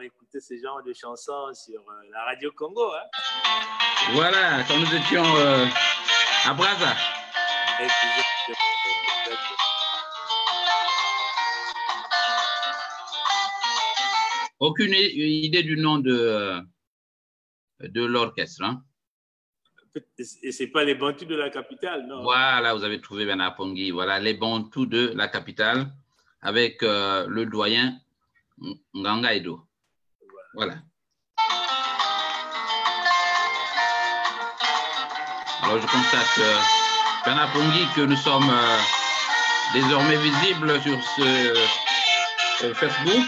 on écoutait ce genre de chansons sur la radio Congo. Hein. Voilà, quand nous étions à Brazza. Exactement. Aucune idée du nom de l'orchestre, hein? Et ce n'est pas les Bantous de la capitale, non? Voilà, vous avez trouvé Bernard Pongui. Voilà, les Bantous de la capitale avec le doyen Nganga Edo. Voilà. Alors, je constate, Bernard Pongui, que nous sommes désormais visibles sur ce Facebook.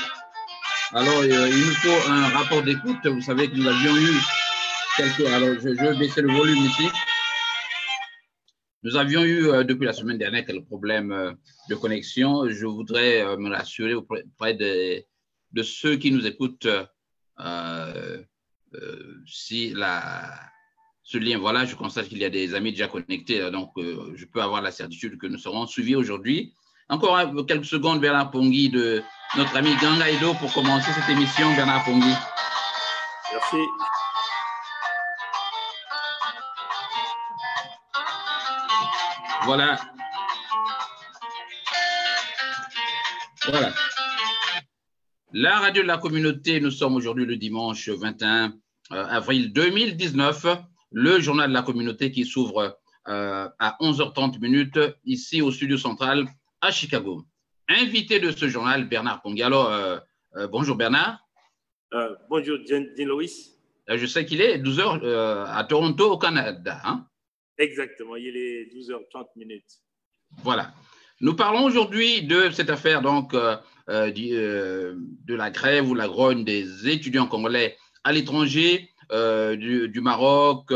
Alors, il nous faut un rapport d'écoute. Vous savez que nous avions eu quelques... Alors, je vais baisser le volume ici. Nous avions eu, depuis la semaine dernière, quelques problèmes de connexion. Je voudrais me rassurer auprès de ceux qui nous écoutent si ce lien, voilà, je constate qu'il y a des amis déjà connectés, donc je peux avoir la certitude que nous serons suivis aujourd'hui. Encore quelques secondes, Bernard Pongui, de notre ami Nganga Edo pour commencer cette émission. Bernard Pongui. Merci. Voilà. Voilà. La radio de la communauté, nous sommes aujourd'hui le dimanche 21 avril 2019. Le journal de la communauté qui s'ouvre à 11h30 ici au studio central à Chicago. Invité de ce journal, Bernard Pongui. Alors, bonjour Bernard. Bonjour Jean Louis. Je sais qu'il est 12h à Toronto au Canada. Hein? Exactement, il est 12h30. Voilà. Nous parlons aujourd'hui de cette affaire donc de la grève ou la grogne des étudiants congolais à l'étranger, du Maroc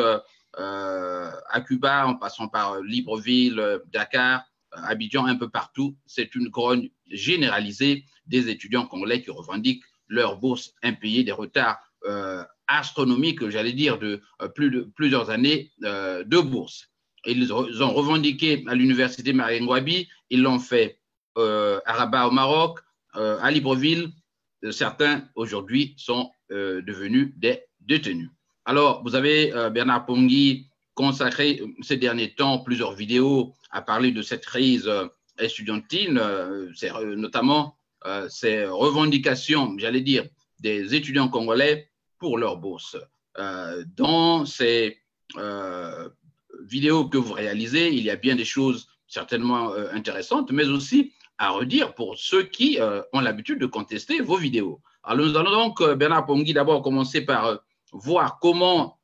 à Cuba, en passant par Libreville, Dakar, Abidjan, un peu partout. C'est une grogne généralisée des étudiants congolais qui revendiquent leurs bourses impayées, des retards astronomiques, j'allais dire, de plusieurs années de bourse. Ils ont revendiqué à l'université Marie-Ngouabi, ils l'ont fait à Rabat au Maroc, à Libreville. Certains aujourd'hui sont devenus des détenus. Alors, vous avez, Bernard Pongui, consacré ces derniers temps plusieurs vidéos à parler de cette crise estudiantine, notamment ces revendications, j'allais dire, des étudiants congolais pour leur bourse. Dans ces vidéos que vous réalisez, il y a bien des choses certainement intéressantes, mais aussi à redire pour ceux qui ont l'habitude de contester vos vidéos. Alors, nous allons donc, Bernard Pongui, d'abord commencer par voir comment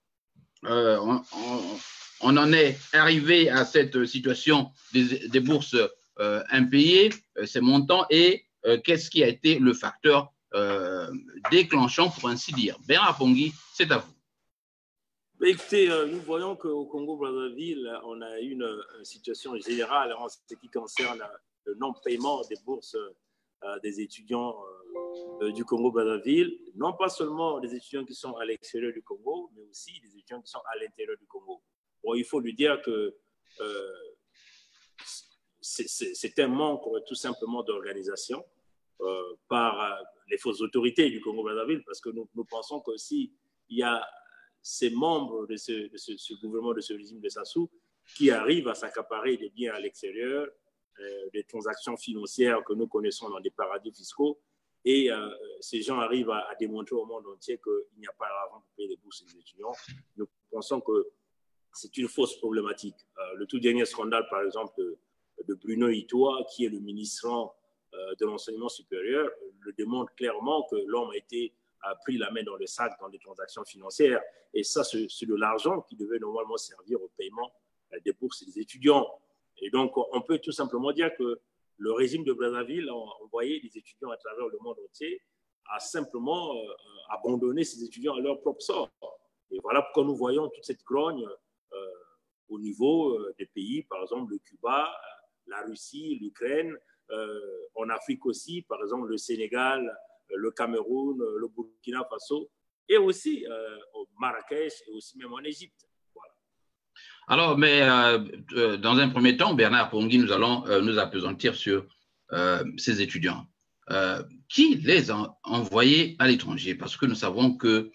on en est arrivé à cette situation des bourses impayées, ces montants, et qu'est-ce qui a été le facteur déclenchant, pour ainsi dire. Bernard Pongui, c'est à vous. Écoutez, nous voyons qu'au Congo-Brazzaville, on a une situation générale en ce qui concerne le non-paiement des bourses des étudiants du Congo-Brazzaville, non pas seulement des étudiants qui sont à l'extérieur du Congo, mais aussi des étudiants qui sont à l'intérieur du Congo. Bon, il faut lui dire que c'est un manque tout simplement d'organisation par les fausses autorités du Congo-Brazzaville, parce que nous pensons que si il y a ces membres de ce gouvernement, de ce régime de Sassou, qui arrivent à s'accaparer des biens à l'extérieur, des transactions financières que nous connaissons dans des paradis fiscaux, et ces gens arrivent à démontrer au monde entier qu'il n'y a pas d'argent pour payer les bourses des étudiants. Nous pensons que c'est une fausse problématique. Le tout dernier scandale, par exemple, de Bruno Itoa, qui est le ministre de l'enseignement supérieur, le démontre clairement que l'homme a pris la main dans le sac dans des transactions financières. Et ça, c'est de l'argent qui devait normalement servir au paiement des bourses des étudiants. Et donc, on peut tout simplement dire que le régime de Brazzaville a envoyé des étudiants à travers le monde entier à simplement abandonner ces étudiants à leur propre sort. Et voilà pourquoi nous voyons toute cette grogne au niveau des pays, par exemple le Cuba, la Russie, l'Ukraine, en Afrique aussi, par exemple le Sénégal, le Cameroun, le Burkina Faso, et aussi au Marrakech et aussi même en Égypte. Voilà. Alors, mais dans un premier temps, Bernard Pongui, nous allons nous appesantir sur ces étudiants. qui les a envoyés à l'étranger? Parce que nous savons que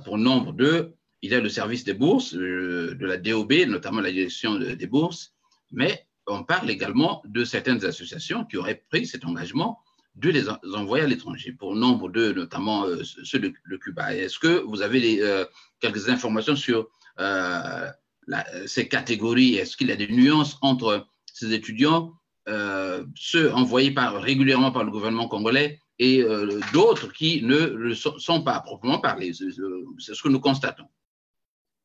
pour nombre d'eux, il y a le service des bourses, de la DOB, notamment la direction des bourses, mais on parle également de certaines associations qui auraient pris cet engagement de les envoyer à l'étranger, pour nombre d'eux, notamment ceux de Cuba. Est-ce que vous avez quelques informations sur ces catégories? Est-ce qu'il y a des nuances entre ces étudiants, ceux envoyés régulièrement par le gouvernement congolais et d'autres qui ne le sont pas à proprement parler? C'est ce que nous constatons.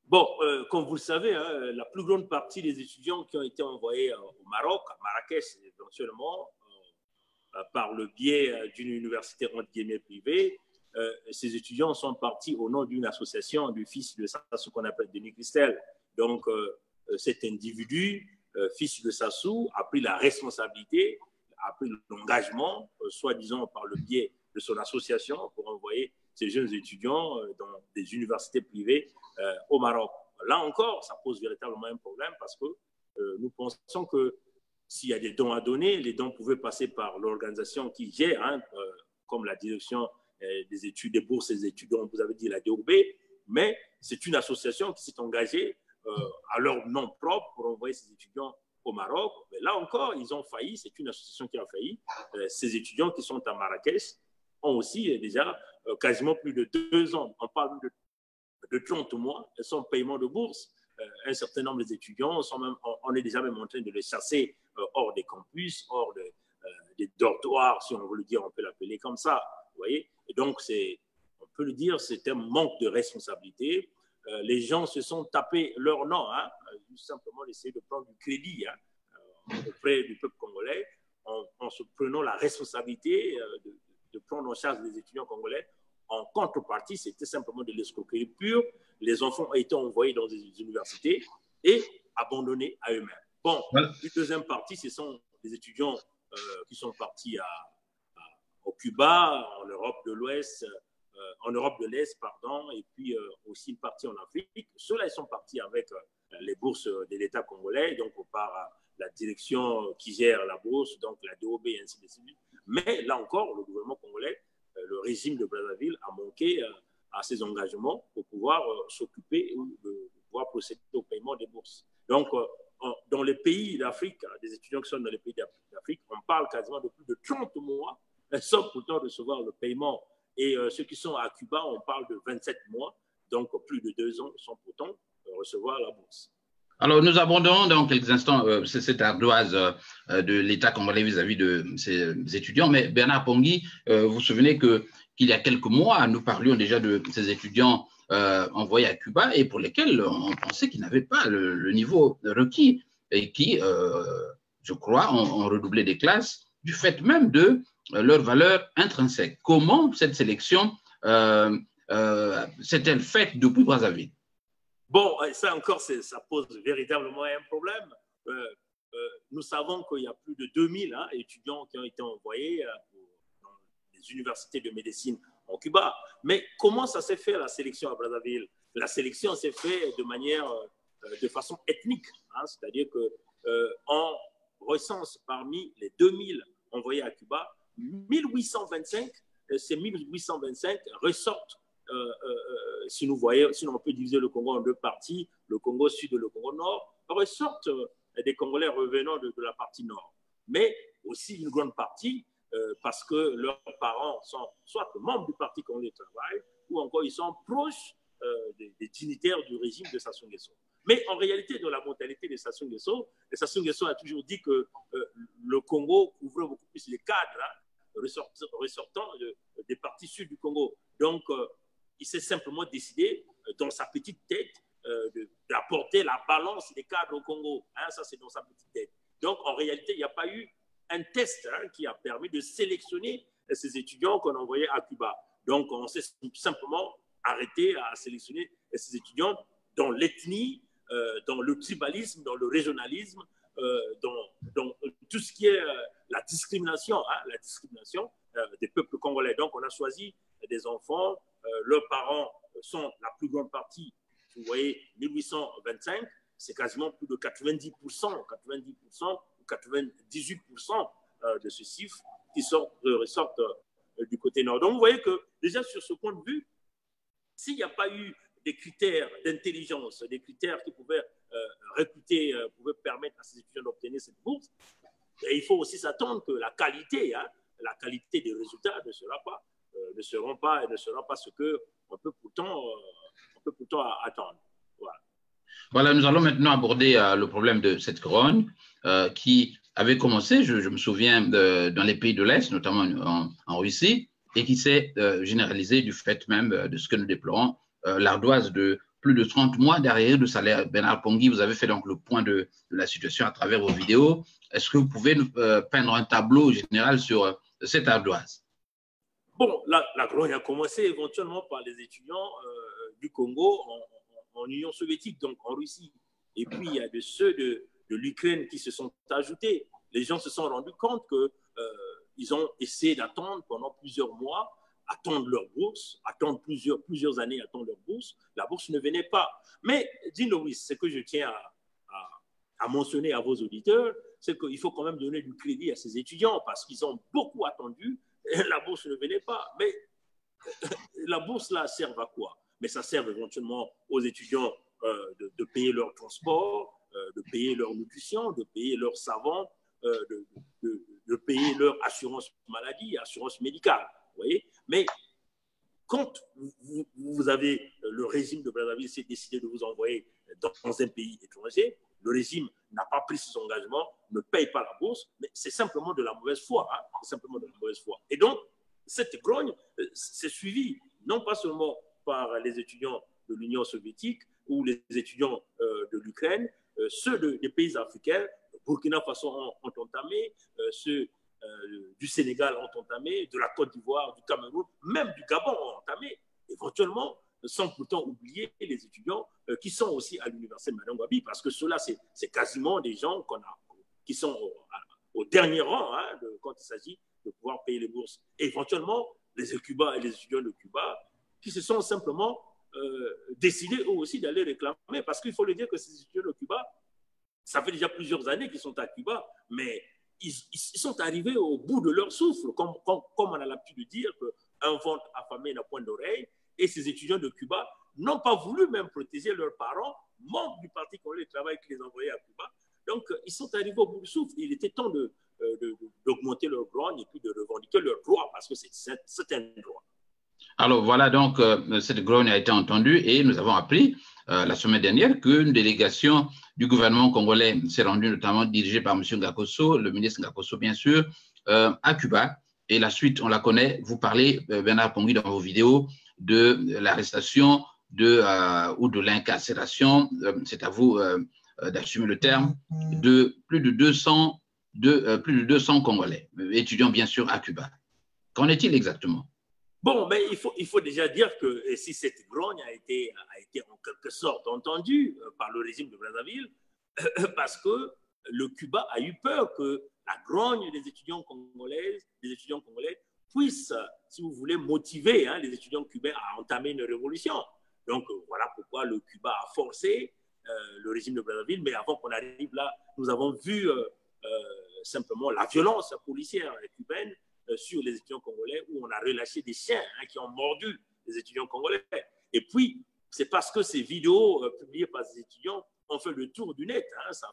Bon, comme vous le savez, hein, la plus grande partie des étudiants qui ont été envoyés au Maroc, à Marrakech éventuellement, par le biais d'une université entre guillemets privée, ces étudiants sont partis au nom d'une association du fils de Sassou qu'on appelle Denis Christel. Donc, cet individu, fils de Sassou, a pris la responsabilité, a pris l'engagement, soi-disant par le biais de son association, pour envoyer ces jeunes étudiants dans des universités privées au Maroc. Là encore, ça pose véritablement un problème parce que nous pensons que s'il y a des dons à donner, les dons pouvaient passer par l'organisation qui gère, hein, comme la direction des études, des bourses et des études, dont vous avez dit la DOB, mais c'est une association qui s'est engagée à leur nom propre pour envoyer ces étudiants au Maroc. Mais là encore, ils ont failli, c'est une association qui a failli. Ces étudiants qui sont à Marrakech ont aussi déjà quasiment plus de 2 ans. On parle de 30 mois sans paiement de bourse. Un certain nombre d'étudiants, on est déjà même en train de les chasser hors des campus, hors des dortoirs, si on veut le dire, on peut l'appeler comme ça. Vous voyez? Et donc, on peut le dire, c'est un manque de responsabilité. Les gens se sont tapés leur nom, hein, juste simplement essayer de prendre du crédit auprès du peuple congolais, en se prenant la responsabilité de prendre en charge les étudiants congolais. En contrepartie, c'était simplement de l'escroquerie pure. Les enfants ont été envoyés dans des universités et abandonnés à eux-mêmes. Bon, voilà. Une deuxième partie, ce sont des étudiants qui sont partis au Cuba, en Europe de l'Ouest, en Europe de l'Est, pardon, et puis aussi une partie en Afrique. Ceux-là, ils sont partis avec les bourses de l'État congolais, donc par la direction qui gère la bourse, donc la DOB et ainsi de suite. Mais là encore, le gouvernement congolais, le régime de Brazzaville a manqué à ses engagements pour pouvoir s'occuper ou de pouvoir procéder au paiement des bourses. Donc, dans les pays d'Afrique, des étudiants qui sont dans les pays d'Afrique, on parle quasiment de plus de 30 mois sans pourtant recevoir le paiement. Et ceux qui sont à Cuba, on parle de 27 mois, donc plus de 2 ans sans pourtant recevoir la bourse. Alors, nous abordons dans quelques instants cette ardoise de l'État congolais vis-à-vis de ces étudiants. Mais Bernard Pongui, vous vous souvenez qu'il y a quelques mois, nous parlions déjà de ces étudiants envoyés à Cuba et pour lesquels on pensait qu'ils n'avaient pas le niveau requis et qui, je crois, ont redoublé des classes du fait même de leur valeur intrinsèque. Comment cette sélection s'est-elle faite depuis Brazzaville? Bon, ça encore, ça pose véritablement un problème. Nous savons qu'il y a plus de 2000 étudiants qui ont été envoyés dans les universités de médecine en Cuba. Mais comment ça s'est fait, la sélection à Brazzaville? La sélection s'est faite de façon ethnique, hein, c'est-à-dire qu'on recense parmi les 2000 envoyés à Cuba, 1825, ces 1825 ressortent. Si on peut diviser le Congo en 2 parties, le Congo Sud et le Congo Nord, ressortent des Congolais revenant de la partie Nord. Mais aussi une grande partie parce que leurs parents sont soit membres du Parti congolais du travail ou encore ils sont proches des dignitaires du régime de Sassou Nguesso. Mais en réalité, dans la mentalité de Sassou Nguesso a toujours dit que le Congo couvrait beaucoup plus les cadres ressortant des parties sud du Congo. Donc, il s'est simplement décidé, dans sa petite tête, d'apporter la balance des cadres au Congo. Hein, ça, c'est dans sa petite tête. Donc, en réalité, il n'y a pas eu un test qui a permis de sélectionner ces étudiants qu'on envoyait à Cuba. Donc, on s'est simplement arrêté à sélectionner ces étudiants dans l'ethnie, dans le tribalisme, dans le régionalisme, dans tout ce qui est la discrimination des peuples congolais. Donc, on a choisi des enfants, leurs parents sont la plus grande partie, vous voyez, 1825, c'est quasiment plus de 90% ou 98% de ce chiffre qui ressortent du côté nord. Donc, vous voyez que déjà sur ce point de vue, s'il n'y a pas eu des critères d'intelligence, des critères qui pouvaient recruter, pouvaient permettre à ces étudiants d'obtenir cette bourse, et il faut aussi s'attendre que la qualité des résultats ne sera pas ce qu'on peut pourtant attendre. Voilà. Voilà, nous allons maintenant aborder le problème de cette grogne qui avait commencé, je me souviens, dans les pays de l'Est, notamment en Russie, et qui s'est généralisée du fait même de ce que nous déplorons, l'ardoise de plus de 30 mois d'arriérés de salaire. Bernard Pongui, vous avez fait donc le point de la situation à travers vos vidéos. Est-ce que vous pouvez nous peindre un tableau général sur cette ardoise? Bon, la grogne a commencé éventuellement par les étudiants du Congo en Union soviétique, donc en Russie. Et puis, il y a ceux de l'Ukraine qui se sont ajoutés. Les gens se sont rendus compte qu'ils ont essayé d'attendre pendant plusieurs mois, attendre leur bourse, attendre plusieurs années, attendre leur bourse. La bourse ne venait pas. Mais, Dino Luis, ce que je tiens à mentionner à vos auditeurs, c'est qu'il faut quand même donner du crédit à ces étudiants parce qu'ils ont beaucoup attendu et la bourse ne venait pas. Mais la bourse, là, sert à quoi? Mais ça sert éventuellement aux étudiants de payer leur transport, de payer leur nutrition, de payer leur savon, de payer leur assurance maladie, assurance médicale. Vous voyez? Mais quand vous avez le régime de Brazzaville s'est décidé de vous envoyer dans un pays étranger, le régime n'a pas pris ses engagements, ne paye pas la bourse, mais c'est simplement de la mauvaise foi. Hein, c'est simplement de la mauvaise foi. Et donc, cette grogne s'est suivie non pas seulement par les étudiants de l'Union soviétique ou les étudiants de l'Ukraine, ceux des pays africains, Burkina Faso ont entamé, ceux du Sénégal ont entamé, de la Côte d'Ivoire, du Cameroun, même du Gabon ont entamé, éventuellement, sans pourtant oublier les étudiants qui sont aussi à l'université Madame Wabi, parce que ceux-là, c'est quasiment des gens qui sont au dernier rang hein, quand il s'agit de pouvoir payer les bourses. Et éventuellement, les étudiants de Cuba qui se sont simplement décidés eux aussi d'aller réclamer, parce qu'il faut le dire que ces étudiants de Cuba, ça fait déjà plusieurs années qu'ils sont à Cuba, mais ils sont arrivés au bout de leur souffle, comme on a l'habitude de dire qu'un ventre affamé n'a point d'oreille, et ces étudiants de Cuba n'ont pas voulu même protéger leurs parents, membres du Parti congolais du travail qui les envoyait à Cuba. Donc, ils sont arrivés au bout du souffle. Il était temps d'augmenter leur grogne et puis de revendiquer leurs droits, parce que c'est un droit. Alors voilà, donc cette grogne a été entendue et nous avons appris la semaine dernière qu'une délégation du gouvernement congolais s'est rendue, notamment dirigée par M. Ngakosso, le ministre Ngakosso bien sûr, à Cuba. Et la suite, on la connaît. Vous parlez, Bernard Pongui, dans vos vidéos, de l'arrestation ou de l'incarcération, c'est à vous d'assumer le terme, de plus de 200 Congolais, étudiants bien sûr à Cuba. Qu'en est-il exactement? Bon, mais il faut déjà dire que si cette grogne a été en quelque sorte entendue par le régime de Brazzaville, parce que le Cuba a eu peur que la grogne des étudiants congolais puisse, si vous voulez, motiver les étudiants cubains à entamer une révolution. Donc, voilà pourquoi le Cuba a forcé le régime de Brazzaville. Mais avant qu'on arrive là, nous avons vu simplement la violence policière cubaine sur les étudiants congolais, où on a relâché des chiens qui ont mordu les étudiants congolais. Et puis, c'est parce que ces vidéos publiées par ces étudiants ont fait le tour du net. Ça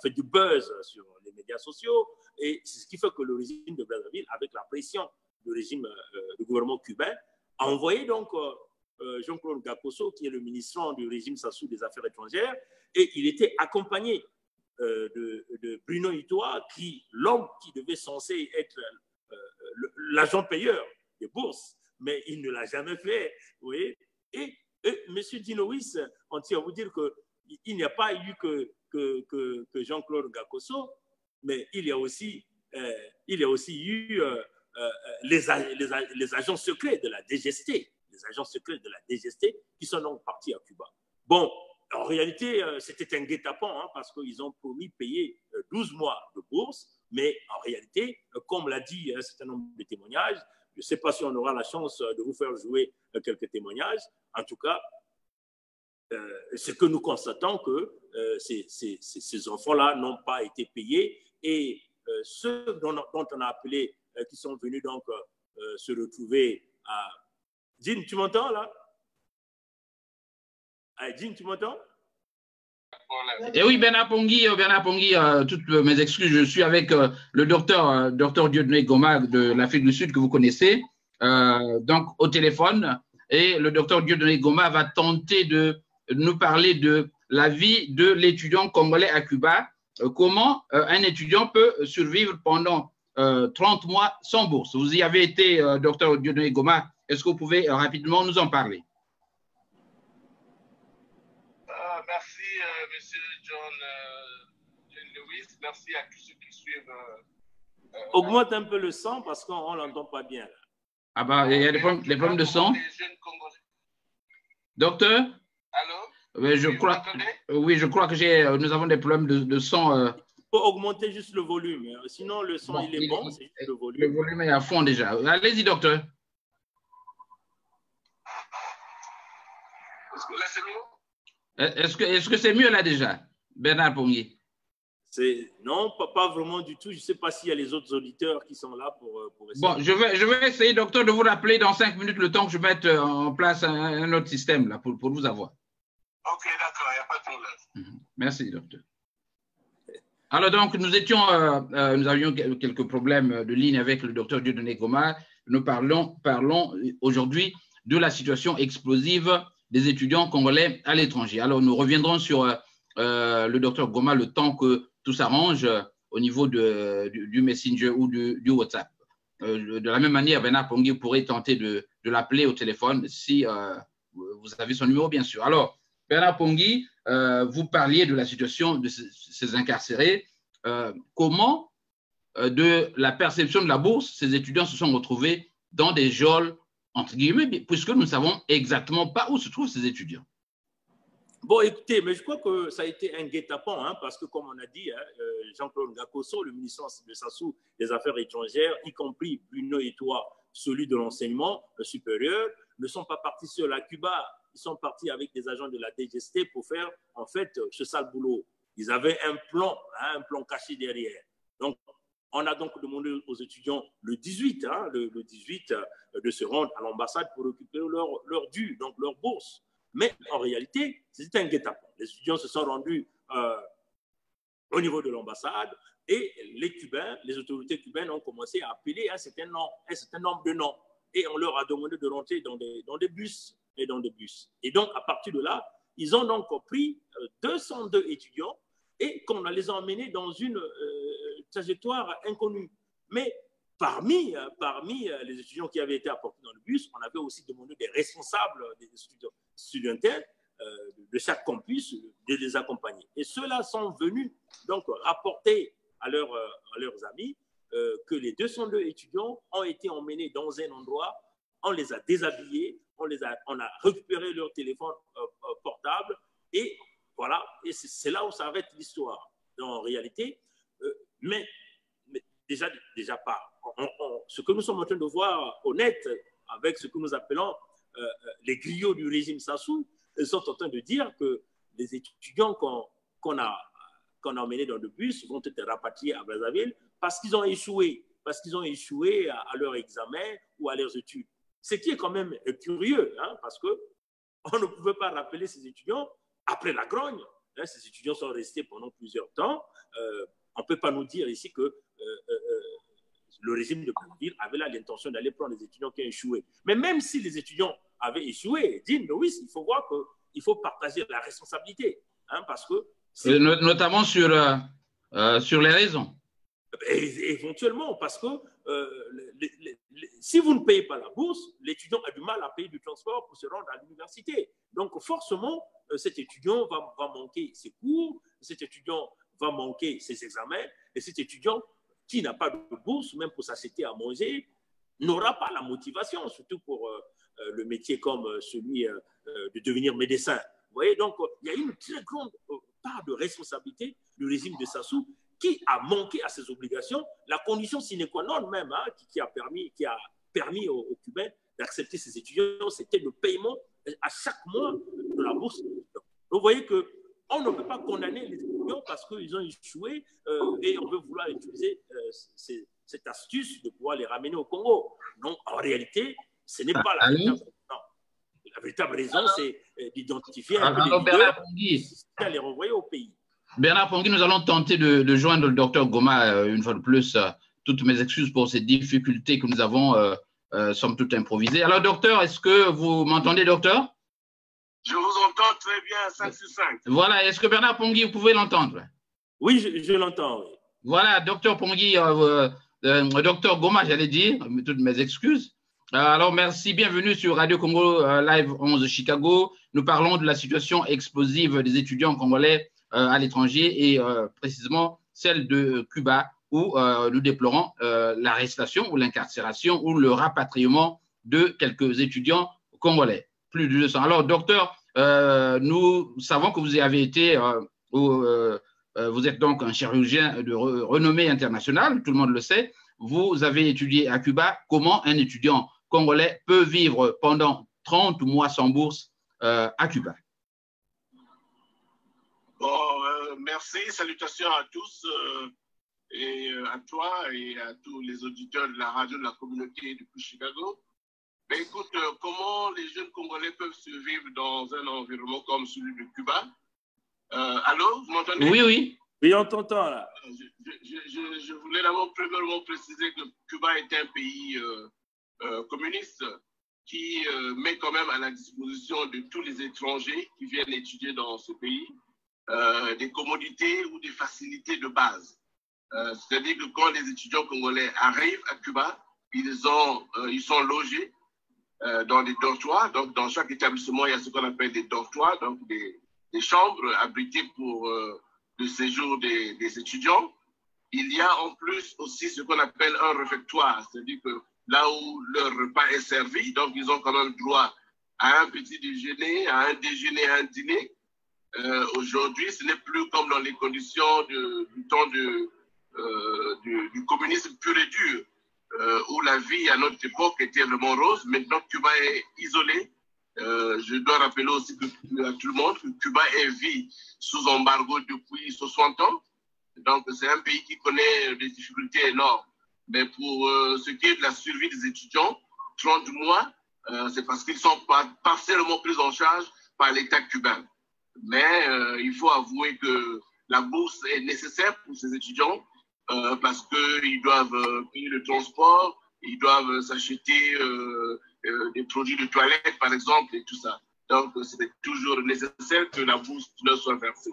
fait du buzz sur les médias sociaux. Et c'est ce qui fait que le régime de Brazzaville, avec la pression du gouvernement cubain, a envoyé donc Jean-Claude Ngakosso, qui est le ministre du régime Sassou des Affaires étrangères, et il était accompagné de Bruno Itoa, l'homme qui devait censé être l'agent payeur des bourses, mais il ne l'a jamais fait. Vous voyez? Et M. Dinoïs, on tient à vous dire qu'il n'y a pas eu que Jean-Claude Ngakosso, mais il y a aussi eu les agents secrets de la DGST, les agents secrets de la DGST qui sont donc partis à Cuba. Bon, en réalité, c'était un guet-apens parce qu'ils ont promis payer 12 mois de bourse, mais en réalité, comme l'a dit un certain nombre de témoignages, je ne sais pas si on aura la chance de vous faire jouer quelques témoignages. En tout cas, c'est que nous constatons que ces enfants-là n'ont pas été payés et ceux dont on a appelé, qui sont venus donc se retrouver à... Jean, tu m'entends là? Jean, tu m'entends? Eh oui, Bernard Pongui, toutes mes excuses, je suis avec le docteur Dieudonné Goma de l'Afrique du Sud que vous connaissez, donc au téléphone, et le docteur Dieudonné Goma va tenter de nous parler de la vie de l'étudiant congolais à Cuba, comment un étudiant peut survivre pendant 30 mois sans bourse. Vous y avez été, docteur Dieudonné Goma, est-ce que vous pouvez rapidement nous en parler? Merci, monsieur John Lewis. Merci à tous ceux qui suivent. Augmente un peu le son parce qu'on ne l'entend pas bien. Ah bah, il y a des problèmes de son. Docteur? Allô? Oui, je crois que nous avons des problèmes de son. Il faut augmenter juste le volume. Sinon, le son, il est bon. C'est juste le volume. Le volume est à fond déjà. Allez-y, docteur. Est-ce que là, Est-ce que c'est mieux là déjà, Bernard Pongui? Non, pas vraiment du tout. Je ne sais pas s'il y a les autres auditeurs qui sont là pour essayer. Bon, je vais essayer, docteur, de vous rappeler dans 5 minutes le temps que je mette en place un autre système là, pour vous avoir. Ok, d'accord, il n'y a pas de problème. Merci, docteur. Alors donc, nous avions quelques problèmes de ligne avec le docteur Dieudonné Goma. Nous parlons aujourd'hui de la situation explosive des étudiants congolais à l'étranger. Alors, nous reviendrons sur le docteur Goma le temps que tout s'arrange au niveau du Messenger ou du WhatsApp. De la même manière, Bernard Pongui pourrait tenter de l'appeler au téléphone si vous avez son numéro, bien sûr. Alors, Bernard Pongui, vous parliez de la situation de ces incarcérés. Comment, de la perception de la bourse, ces étudiants se sont retrouvés dans des geôles, entre guillemets, puisque nous ne savons exactement pas où se trouvent ces étudiants? Bon, écoutez, mais je crois que ça a été un guet-apens, parce que, comme on a dit, Jean-Claude Ngakoso, le ministre de Sassou des Affaires étrangères, y compris Bruno Eto'o, celui de l'enseignement supérieur, ne sont pas partis sur la Cuba. Ils sont partis avec des agents de la DGST pour faire, en fait, ce sale boulot. Ils avaient un plan caché derrière. Donc, on a donc demandé aux étudiants le 18, de se rendre à l'ambassade pour récupérer leur dû, donc leur bourse. Mais en réalité, c'était un guet-apens. Les étudiants se sont rendus au niveau de l'ambassade et les autorités cubaines ont commencé à appeler un certain nombre de noms. Et on leur a demandé de rentrer dans des bus. Et donc, à partir de là, ils ont donc pris 202 étudiants et qu'on les a emmenés dans une trajectoire inconnue. Mais parmi les étudiants qui avaient été apportés dans le bus, on avait aussi demandé des responsables des studentels de chaque campus de les accompagner. Et ceux-là sont venus donc rapporter à leurs amis que les 202 étudiants ont été emmenés dans un endroit, on les a déshabillés, on a récupéré leur téléphone portable et voilà, et c'est là où s'arrête l'histoire. En réalité, mais déjà pas. Ce que nous sommes en train de voir honnête avec ce que nous appelons les griots du régime Sassou, ils sont en train de dire que les étudiants qu'on a emmenés dans le bus vont être rapatriés à Brazzaville parce qu'ils ont échoué à leur examen ou à leurs études. Ce qui est quand même curieux, parce qu'on ne pouvait pas rappeler ces étudiants après la grogne. Ces étudiants sont restés pendant plusieurs temps. On ne peut pas nous dire ici que le régime de Brazzaville avait là l'intention d'aller prendre les étudiants qui ont échoué. Mais même si les étudiants avaient échoué, oui, il faut voir qu'il faut partager la responsabilité. Parce que notamment sur les raisons. Éventuellement, parce que si vous ne payez pas la bourse, l'étudiant a du mal à payer du transport pour se rendre à l'université. Donc, forcément, cet étudiant va manquer ses cours, cet étudiant va manquer ses examens, et cet étudiant qui n'a pas de bourse, même pour s'acheter à manger, n'aura pas la motivation, surtout pour le métier comme celui de devenir médecin. Vous voyez, donc, il y a une très grande part de responsabilité du régime de Sassou qui a manqué à ses obligations, la condition sine qua non même, qui a permis aux Cubains d'accepter ces étudiants, c'était le paiement à chaque mois de la bourse. Donc, vous voyez qu'on ne peut pas condamner les étudiants parce qu'ils ont échoué et on veut vouloir utiliser cette astuce de pouvoir les ramener au Congo. Non, en réalité, ce n'est pas la véritable raison. Non. La véritable raison, c'est d'identifier un peu les leaders et les renvoyer au pays. Bernard Pongui, nous allons tenter de joindre le docteur Goma une fois de plus. Toutes mes excuses pour ces difficultés que nous avons, somme toute improvisées. Alors, docteur, est-ce que vous m'entendez, docteur? Je vous entends très bien, 5 sur 5. Voilà, est-ce que Bernard Pongui, vous pouvez l'entendre? Oui, je l'entends. Oui. Voilà, docteur Pongui, docteur Goma, j'allais dire, toutes mes excuses. Alors, merci, bienvenue sur Radio Congo Live 11 Chicago. Nous parlons de la situation explosive des étudiants congolais à l'étranger et précisément celle de Cuba où nous déplorons l'arrestation ou l'incarcération ou le rapatriement de quelques étudiants congolais, plus de 200. Alors, docteur, nous savons que vous avez été, vous êtes donc un chirurgien de renommée internationale, tout le monde le sait. Vous avez étudié à Cuba. Comment un étudiant congolais peut vivre pendant 30 mois sans bourse à Cuba? Bon, merci, salutations à tous et à toi et à tous les auditeurs de la radio de la communauté depuis Chicago. Mais écoute, comment les jeunes Congolais peuvent survivre dans un environnement comme celui de Cuba? Allô, vous m'entendez? Oui, oui. Oui, on t'entend là. Je voulais d'abord premièrement préciser que Cuba est un pays communiste qui met quand même à la disposition de tous les étrangers qui viennent étudier dans ce pays des commodités ou des facilités de base. C'est-à-dire que quand les étudiants congolais arrivent à Cuba, ils sont logés dans des dortoirs. Donc, dans chaque établissement, il y a ce qu'on appelle des dortoirs, donc des chambres abritées pour le séjour des étudiants. Il y a en plus aussi ce qu'on appelle un réfectoire, c'est-à-dire que là où leur repas est servi, donc ils ont quand même droit à un petit déjeuner, à un déjeuner, à un dîner. Aujourd'hui, ce n'est plus comme dans les conditions du temps du communisme pur et dur, où la vie à notre époque était vraiment rose. Maintenant, Cuba est isolé. Je dois rappeler aussi à tout le monde que Cuba vit sous embargo depuis 60 ans. Donc, c'est un pays qui connaît des difficultés énormes. Mais pour ce qui est de la survie des étudiants, 30 mois, c'est parce qu'ils sont partiellement pris en charge par l'État cubain. Mais il faut avouer que la bourse est nécessaire pour ces étudiants parce qu'ils doivent payer le transport, ils doivent s'acheter des produits de toilette, par exemple, et tout ça. Donc, c'est toujours nécessaire que la bourse leur soit versée.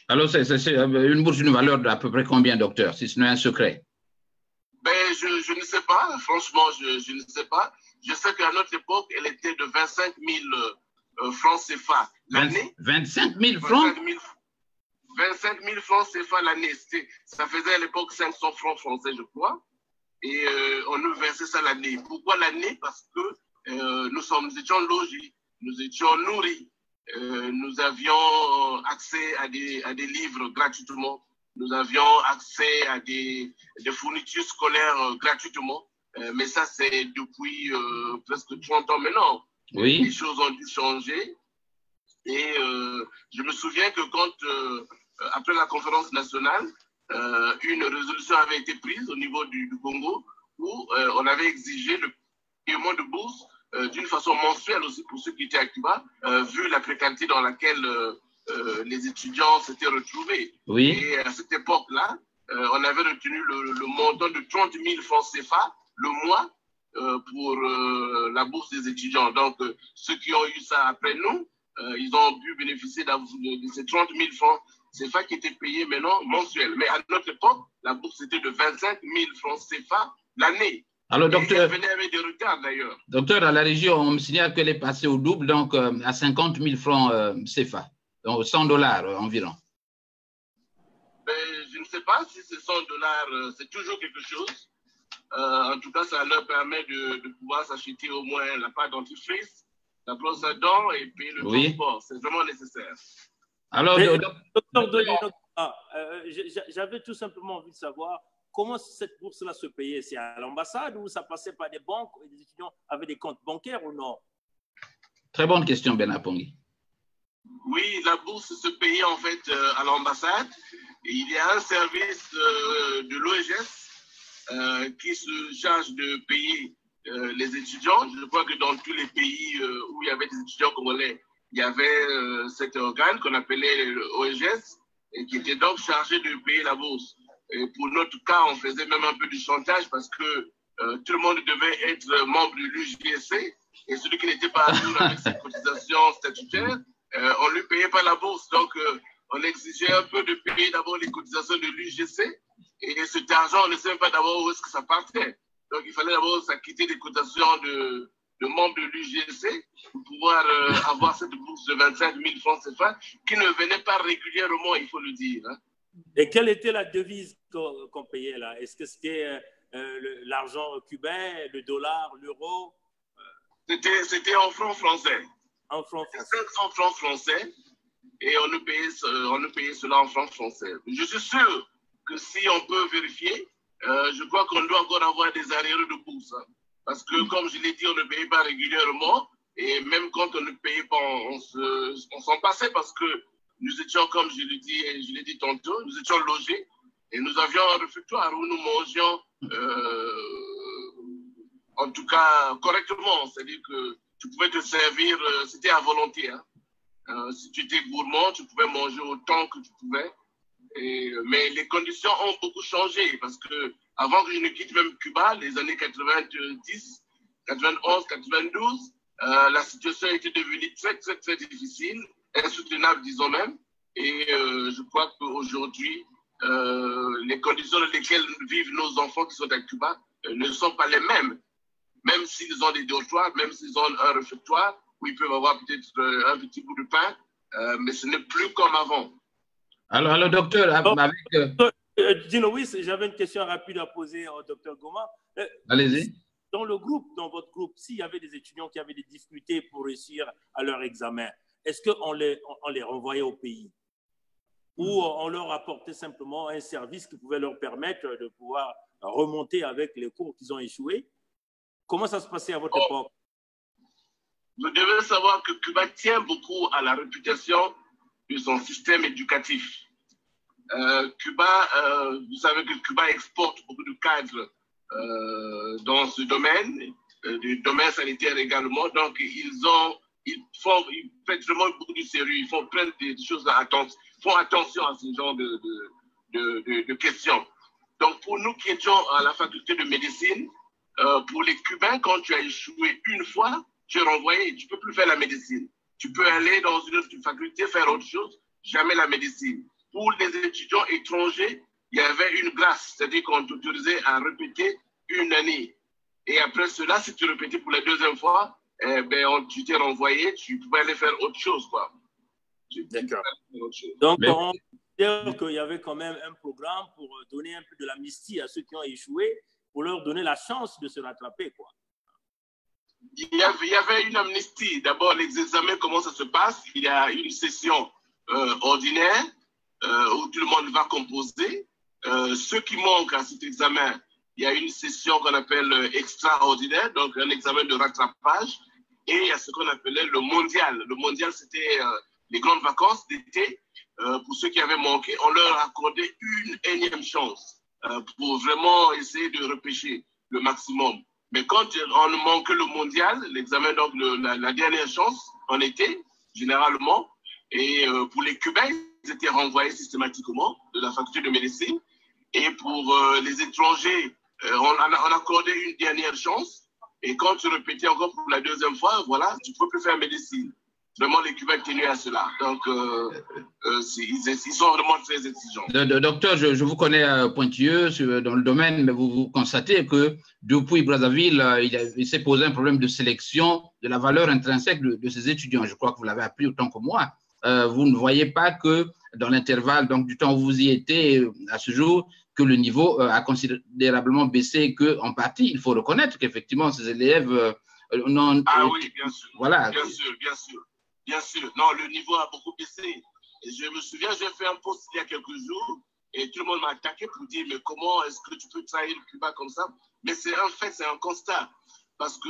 Alors, c'est une bourse d'une valeur d'à peu près combien, docteur, si ce n'est un secret? Ben, je ne sais pas. Franchement, je ne sais pas. Je sais qu'à notre époque, elle était de 25 000 francs CFA l'année. 25 000 francs? 25 000 francs CFA l'année. Ça faisait à l'époque 500 francs français, je crois. Et on nous versait ça l'année. Pourquoi l'année? Parce que nous étions logés, nous étions nourris. Nous avions accès à des livres gratuitement. Nous avions accès à des fournitures scolaires gratuitement. Mais ça, c'est depuis presque 30 ans maintenant. Oui. Les choses ont dû changer. Et je me souviens que quand, après la conférence nationale, une résolution avait été prise au niveau du Congo où on avait exigé le paiement de bourse d'une façon mensuelle aussi pour ceux qui étaient à Cuba, vu la précarité dans laquelle les étudiants s'étaient retrouvés. Oui. Et à cette époque-là, on avait retenu le montant de 30 000 francs CFA le mois pour la bourse des étudiants. Donc, ceux qui ont eu ça après nous, ils ont pu bénéficier de ces 30 000 francs CFA qui étaient payés maintenant mensuels. Mais à notre époque, la bourse était de 25 000 francs CFA l'année. Alors, docteur, elle venait avec des retards d'ailleurs. Docteur, dans la région, on me signale qu'elle est passée au double, donc à 50 000 francs CFA, donc 100 $ environ. Ben, je ne sais pas si c'est 100 $, c'est toujours quelque chose. En tout cas, ça leur permet de pouvoir s'acheter au moins la pâte dentifrice, la brosse à dents et payer le transport. C'est vraiment nécessaire. Alors, docteur, j'avais tout simplement envie de savoir comment cette bourse-là se payait. C'est à l'ambassade ou ça passait par des banques et les étudiants avaient des comptes bancaires ou non? Très bonne question, Bernard Pongui. Oui, la bourse se payait en fait à l'ambassade. Il y a un service de l'OEGS qui se charge de payer les étudiants. Je crois que dans tous les pays où il y avait des étudiants congolais, il y avait cet organe qu'on appelait l'OEGS et qui était donc chargé de payer la bourse. Et pour notre cas, on faisait même un peu du chantage parce que tout le monde devait être membre de l'UJSC et celui qui n'était pas à jour avec ses cotisations statutaires, on ne lui payait pas la bourse. Donc, on exigeait un peu de payer d'abord les cotisations de l'UJSC et cet argent, on ne savait pas d'abord où est-ce que ça partait. Donc, il fallait d'abord s'acquitter des cotisations de membres de l'UJSC pour pouvoir avoir cette bourse de 25 000 francs CFA qui ne venait pas régulièrement, il faut le dire. Hein. Et quelle était la devise qu'on payait là? Est-ce que c'était l'argent cubain, le dollar, l'euro? C'était en francs français. En francs français. 500 francs français et on ne payait cela en francs français. Je suis sûr que si on peut vérifier, je crois qu'on doit encore avoir des arriérés de bourse. Hein. Parce que, comme je l'ai dit, on ne payait pas régulièrement. Et même quand on ne payait pas, on s'en passait parce que nous étions, comme je l'ai dit tantôt, nous étions logés et nous avions un réfectoire où nous mangions, en tout cas, correctement. C'est-à-dire que tu pouvais te servir, c'était à volonté. Hein. Si tu étais gourmand, tu pouvais manger autant que tu pouvais. Mais les conditions ont beaucoup changé parce que avant que je ne quitte même Cuba, les années 90, 91, 92, la situation était devenue très, très, très difficile, insoutenable, disons même. Et je crois qu'aujourd'hui, les conditions dans lesquelles vivent nos enfants qui sont à Cuba ne sont pas les mêmes. Même s'ils ont des dortoirs, même s'ils ont un réfectoire, où ils peuvent avoir peut-être un petit bout de pain, mais ce n'est plus comme avant. Alors docteur, Dino, oui, j'avais une question rapide à poser au docteur Goma. Allez-y. Dans votre groupe, s'il y avait des étudiants qui avaient des difficultés pour réussir à leur examen, est-ce qu'on les renvoyait au pays? Ou on leur apportait simplement un service qui pouvait leur permettre de pouvoir remonter avec les cours qu'ils ont échoués? Comment ça se passait à votre époque? Vous devez savoir que Cuba tient beaucoup à la réputation de son système éducatif. Cuba, vous savez que Cuba exporte beaucoup de cadres dans ce domaine, du domaine sanitaire également. Donc, ils prennent vraiment beaucoup de sérieux, ils font plein de choses font attention à ce genre de questions. Donc, pour nous qui étions à la faculté de médecine, pour les Cubains, quand tu as échoué une fois, tu es renvoyé, tu ne peux plus faire la médecine. Tu peux aller dans une autre faculté, faire autre chose, jamais la médecine. Pour les étudiants étrangers, il y avait une grâce, c'est-à-dire qu'on t'autorisait à répéter une année. Et après cela, si tu répétais pour la deuxième fois, tu t'es renvoyé, tu pouvais aller faire autre chose, quoi. D'accord. Donc, on peut dire qu'il y avait quand même un programme pour donner un peu de l'amnistie à ceux qui ont échoué, pour leur donner la chance de se rattraper, quoi. Il y avait une amnistie. D'abord, les examens, comment ça se passe? Il y a une session ordinaire où tout le monde va composer. Ceux qui manquent à cet examen, il y a une session qu'on appelle extraordinaire, donc un examen de rattrapage. Et il y a ce qu'on appelait le mondial. Le mondial, c'était les grandes vacances d'été. Pour ceux qui avaient manqué, on leur accordait une énième chance pour vraiment essayer de repêcher le maximum. Mais quand on manque le mondial, l'examen, donc la dernière chance en été, généralement, et pour les Cubains, ils étaient renvoyés systématiquement de la faculté de médecine. Et pour les étrangers, on accordait une dernière chance. Et quand tu répétais encore pour la deuxième fois, voilà, tu ne peux plus faire médecine. Vraiment, les Cubains tenaient à cela. Donc, ils sont vraiment très exigeants. Docteur, je vous connais pointilleux dans le domaine, mais vous constatez que depuis Brazzaville, il s'est posé un problème de sélection de la valeur intrinsèque de ces étudiants. Je crois que vous l'avez appris autant que moi. Vous ne voyez pas que dans l'intervalle du temps où vous y étiez à ce jour, que le niveau a considérablement baissé et qu'en partie, il faut reconnaître qu'effectivement, ces élèves n'ont… Ah oui, bien sûr. Voilà. Bien sûr, bien sûr. Bien sûr. Non, le niveau a beaucoup baissé. Et je me souviens, j'ai fait un post il y a quelques jours et tout le monde m'a attaqué pour dire mais comment est-ce que tu peux trahir le Cuba comme ça? Mais c'est un fait, c'est un constat. Parce que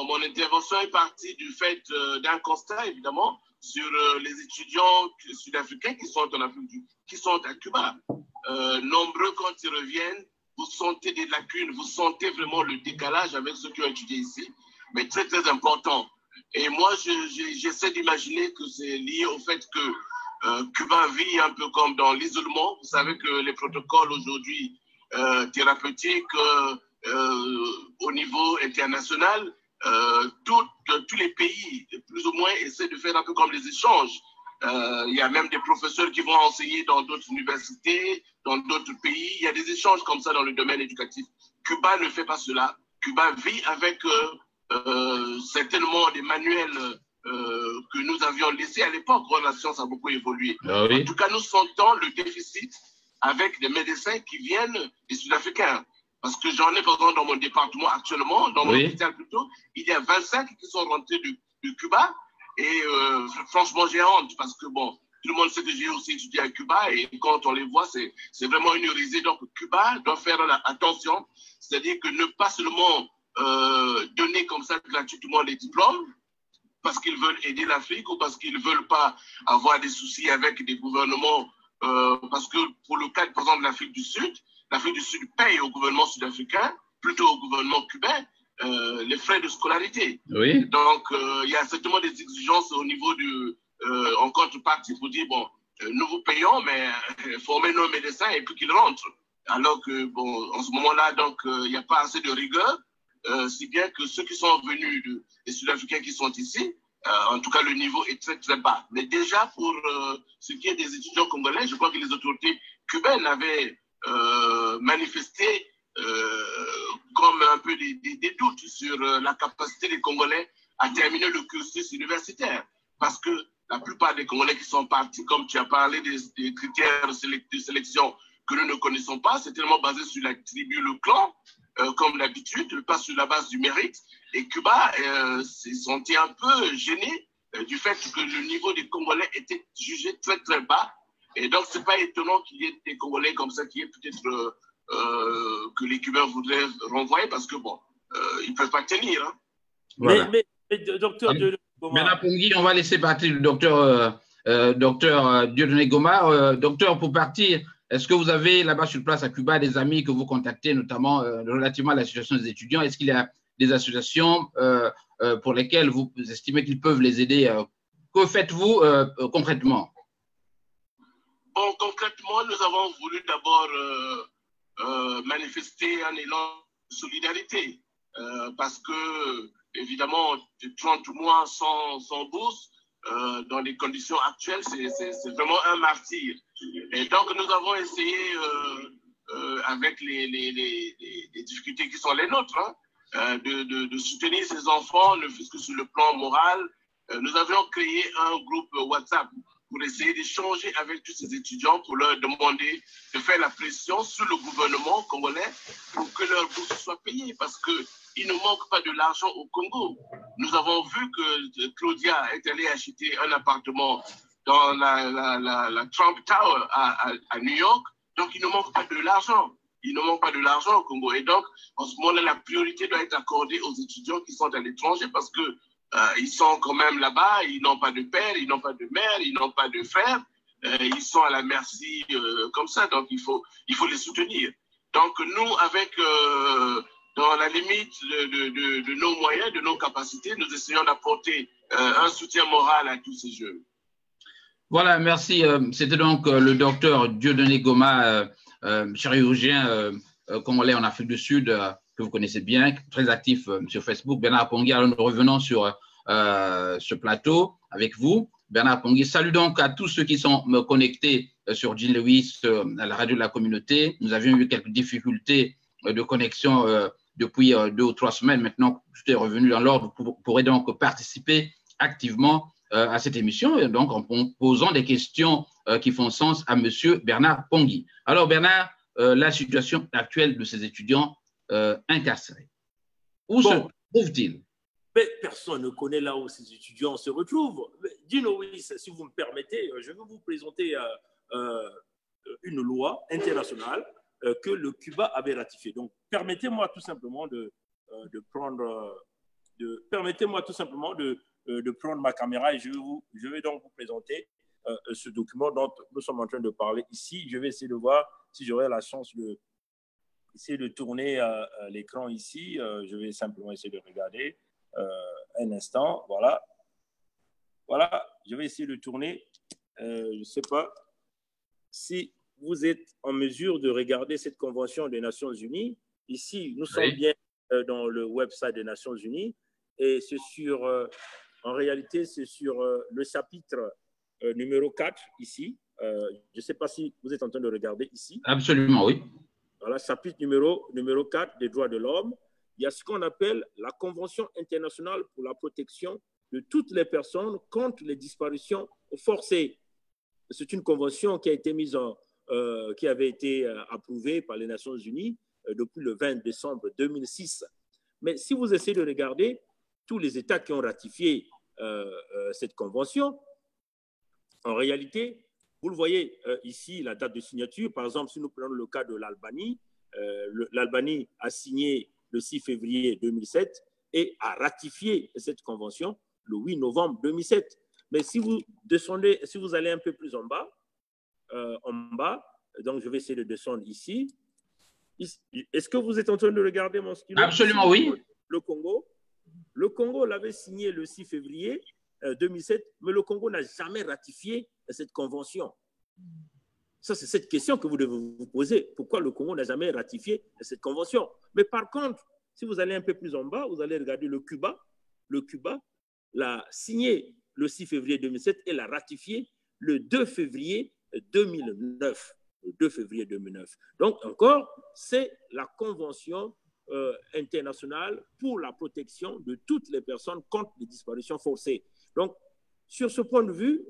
mon intervention est partie du fait d'un constat, évidemment, sur les étudiants sud-africains qui sont en Afrique, qui sont à Cuba. Nombreux, quand ils reviennent, vous sentez des lacunes, vous sentez vraiment le décalage avec ceux qui ont étudié ici, mais très, très important. Et moi, j'essaie d'imaginer que c'est lié au fait que Cuba vit un peu comme dans l'isolement. Vous savez que les protocoles aujourd'hui thérapeutiques au niveau international, tous les pays, plus ou moins, essaient de faire un peu comme les échanges. Il y a même des professeurs qui vont enseigner dans d'autres universités, dans d'autres pays. Il y a des échanges comme ça dans le domaine éducatif. Cuba ne fait pas cela. Cuba vit avec certainement des manuels que nous avions laissés à l'époque. La science a beaucoup évolué. Ah oui. En tout cas, nous sentons le déficit avec des médecins qui viennent des Sud-Africains. Parce que j'en ai, par exemple, dans mon département actuellement, dans mon hôpital plutôt, il y a 25 qui sont rentrés de Cuba. Et franchement, j'ai honte parce que, bon, tout le monde sait que j'ai aussi étudié à Cuba et quand on les voit, c'est vraiment une risée. Donc, Cuba doit faire attention, c'est-à-dire que ne pas seulement donner comme ça gratuitement les diplômes parce qu'ils veulent aider l'Afrique ou parce qu'ils ne veulent pas avoir des soucis avec des gouvernements. Parce que pour le cas, par exemple, de l'Afrique du Sud paye au gouvernement sud-africain, plutôt au gouvernement cubain, les frais de scolarité. Oui. Donc, il y a certainement des exigences au niveau en contrepartie pour dire, bon, nous vous payons, mais formez nos médecins et puis qu'ils rentrent. Alors que, bon, en ce moment-là, donc, il n'y a pas assez de rigueur, si bien que ceux qui sont venus, les Sud-Africains qui sont ici, en tout cas, le niveau est très, très bas. Mais déjà, pour ce qui est des étudiants congolais, je crois que les autorités cubaines avaient manifesté comme un peu des doutes sur la capacité des Congolais à terminer le cursus universitaire. Parce que la plupart des Congolais qui sont partis, comme tu as parlé des critères de sélection que nous ne connaissons pas, c'est tellement basé sur la tribu, le clan, comme d'habitude, pas sur la base du mérite. Et Cuba s'est senti un peu gêné du fait que le niveau des Congolais était jugé très, très bas. Et donc, ce n'est pas étonnant qu'il y ait des Congolais comme ça qui est peut-être que les Cubains voudraient renvoyer parce que, bon, ils ne peuvent pas tenir. Hein. Voilà. Mais docteur Bernard Pongui, on va laisser partir le docteur Dieudonné Goma. Docteur, pour partir, est-ce que vous avez là-bas sur place à Cuba des amis que vous contactez, notamment relativement à la situation des étudiants? Est-ce qu'il y a des associations pour lesquelles vous estimez qu'ils peuvent les aider? Que faites-vous concrètement? Bon, concrètement, nous avons voulu d'abord manifester un élan de solidarité parce que, évidemment, 30 mois sans bourse, dans les conditions actuelles, c'est vraiment un martyr. Et donc, nous avons essayé, avec les difficultés qui sont les nôtres, hein, de soutenir ces enfants, ne fût-ce que sur le plan moral. Nous avions créé un groupe WhatsApp pour essayer d'échanger avec tous ces étudiants, pour leur demander de faire la pression sur le gouvernement congolais pour que leur bourse soit payée, parce qu'il ne manque pas de l'argent au Congo. Nous avons vu que Claudia est allée acheter un appartement dans la Trump Tower à New York, donc il ne manque pas de l'argent. Il ne manque pas de l'argent au Congo. Et donc, en ce moment-là, la priorité doit être accordée aux étudiants qui sont à l'étranger parce que ils sont quand même là-bas, ils n'ont pas de père, ils n'ont pas de mère, ils n'ont pas de frère, ils sont à la merci comme ça, donc il faut les soutenir. Donc nous, avec, dans la limite de nos moyens, de nos capacités, nous essayons d'apporter un soutien moral à tous ces jeunes. Voilà, merci. C'était donc le docteur Dieudonné Goma, chirurgien congolais en Afrique du Sud, que vous connaissez bien, très actif sur Facebook. Bernard Pongui, alors nous revenons sur ce plateau avec vous. Bernard Pongui, salut donc à tous ceux qui sont connectés sur Jean Lewis, à la radio de la communauté. Nous avions eu quelques difficultés de connexion depuis 2 ou 3 semaines. Maintenant, tout est revenu dans l'ordre. Vous pourrez donc participer activement à cette émission, et donc en posant des questions qui font sens à Monsieur Bernard Pongui. Alors Bernard, la situation actuelle de ces étudiants incarcérés, où se trouvent-ils? Mais personne ne connaît là où ces étudiants se retrouvent. Dino, oui, si vous me permettez, je vais vous présenter une loi internationale que le Cuba avait ratifiée. Donc, permettez-moi tout simplement de prendre ma caméra et je vais donc vous présenter ce document dont nous sommes en train de parler ici. Je vais essayer de voir si j'aurai la chance essayer de tourner l'écran ici. Je vais simplement essayer de regarder un instant. Voilà. Voilà, je vais essayer de tourner. Je ne sais pas si vous êtes en mesure de regarder cette convention des Nations Unies. Ici, nous sommes bien dans le website des Nations Unies et c'est sur, en réalité, c'est sur le chapitre numéro 4 ici. Je ne sais pas si vous êtes en train de regarder ici. Absolument, oui. Voilà, chapitre numéro 4 des droits de l'homme. Il y a ce qu'on appelle la Convention internationale pour la protection de toutes les personnes contre les disparitions forcées. C'est une convention qui a été qui avait été approuvée par les Nations Unies depuis le 20 décembre 2006. Mais si vous essayez de regarder tous les États qui ont ratifié cette convention, en réalité, vous le voyez ici, la date de signature. Par exemple, si nous prenons le cas de l'Albanie, l'Albanie a signé le 6 février 2007 et a ratifié cette convention le 8 novembre 2007. Mais si vous descendez, si vous allez un peu plus en bas, donc je vais essayer de descendre ici. Est-ce que vous êtes en train de regarder mon stylo? Absolument, oui. Le Congo l'avait signé le 6 février 2007, mais le Congo n'a jamais ratifié cette convention. Ça, c'est cette question que vous devez vous poser. Pourquoi le Congo n'a jamais ratifié cette convention? Mais par contre, si vous allez un peu plus en bas, vous allez regarder le Cuba. Le Cuba l'a signé le 6 février 2007 et l'a ratifié le 2 février 2009. Le 2 février 2009. Donc, encore, c'est la Convention internationale pour la protection de toutes les personnes contre les disparitions forcées. Donc, sur ce point de vue,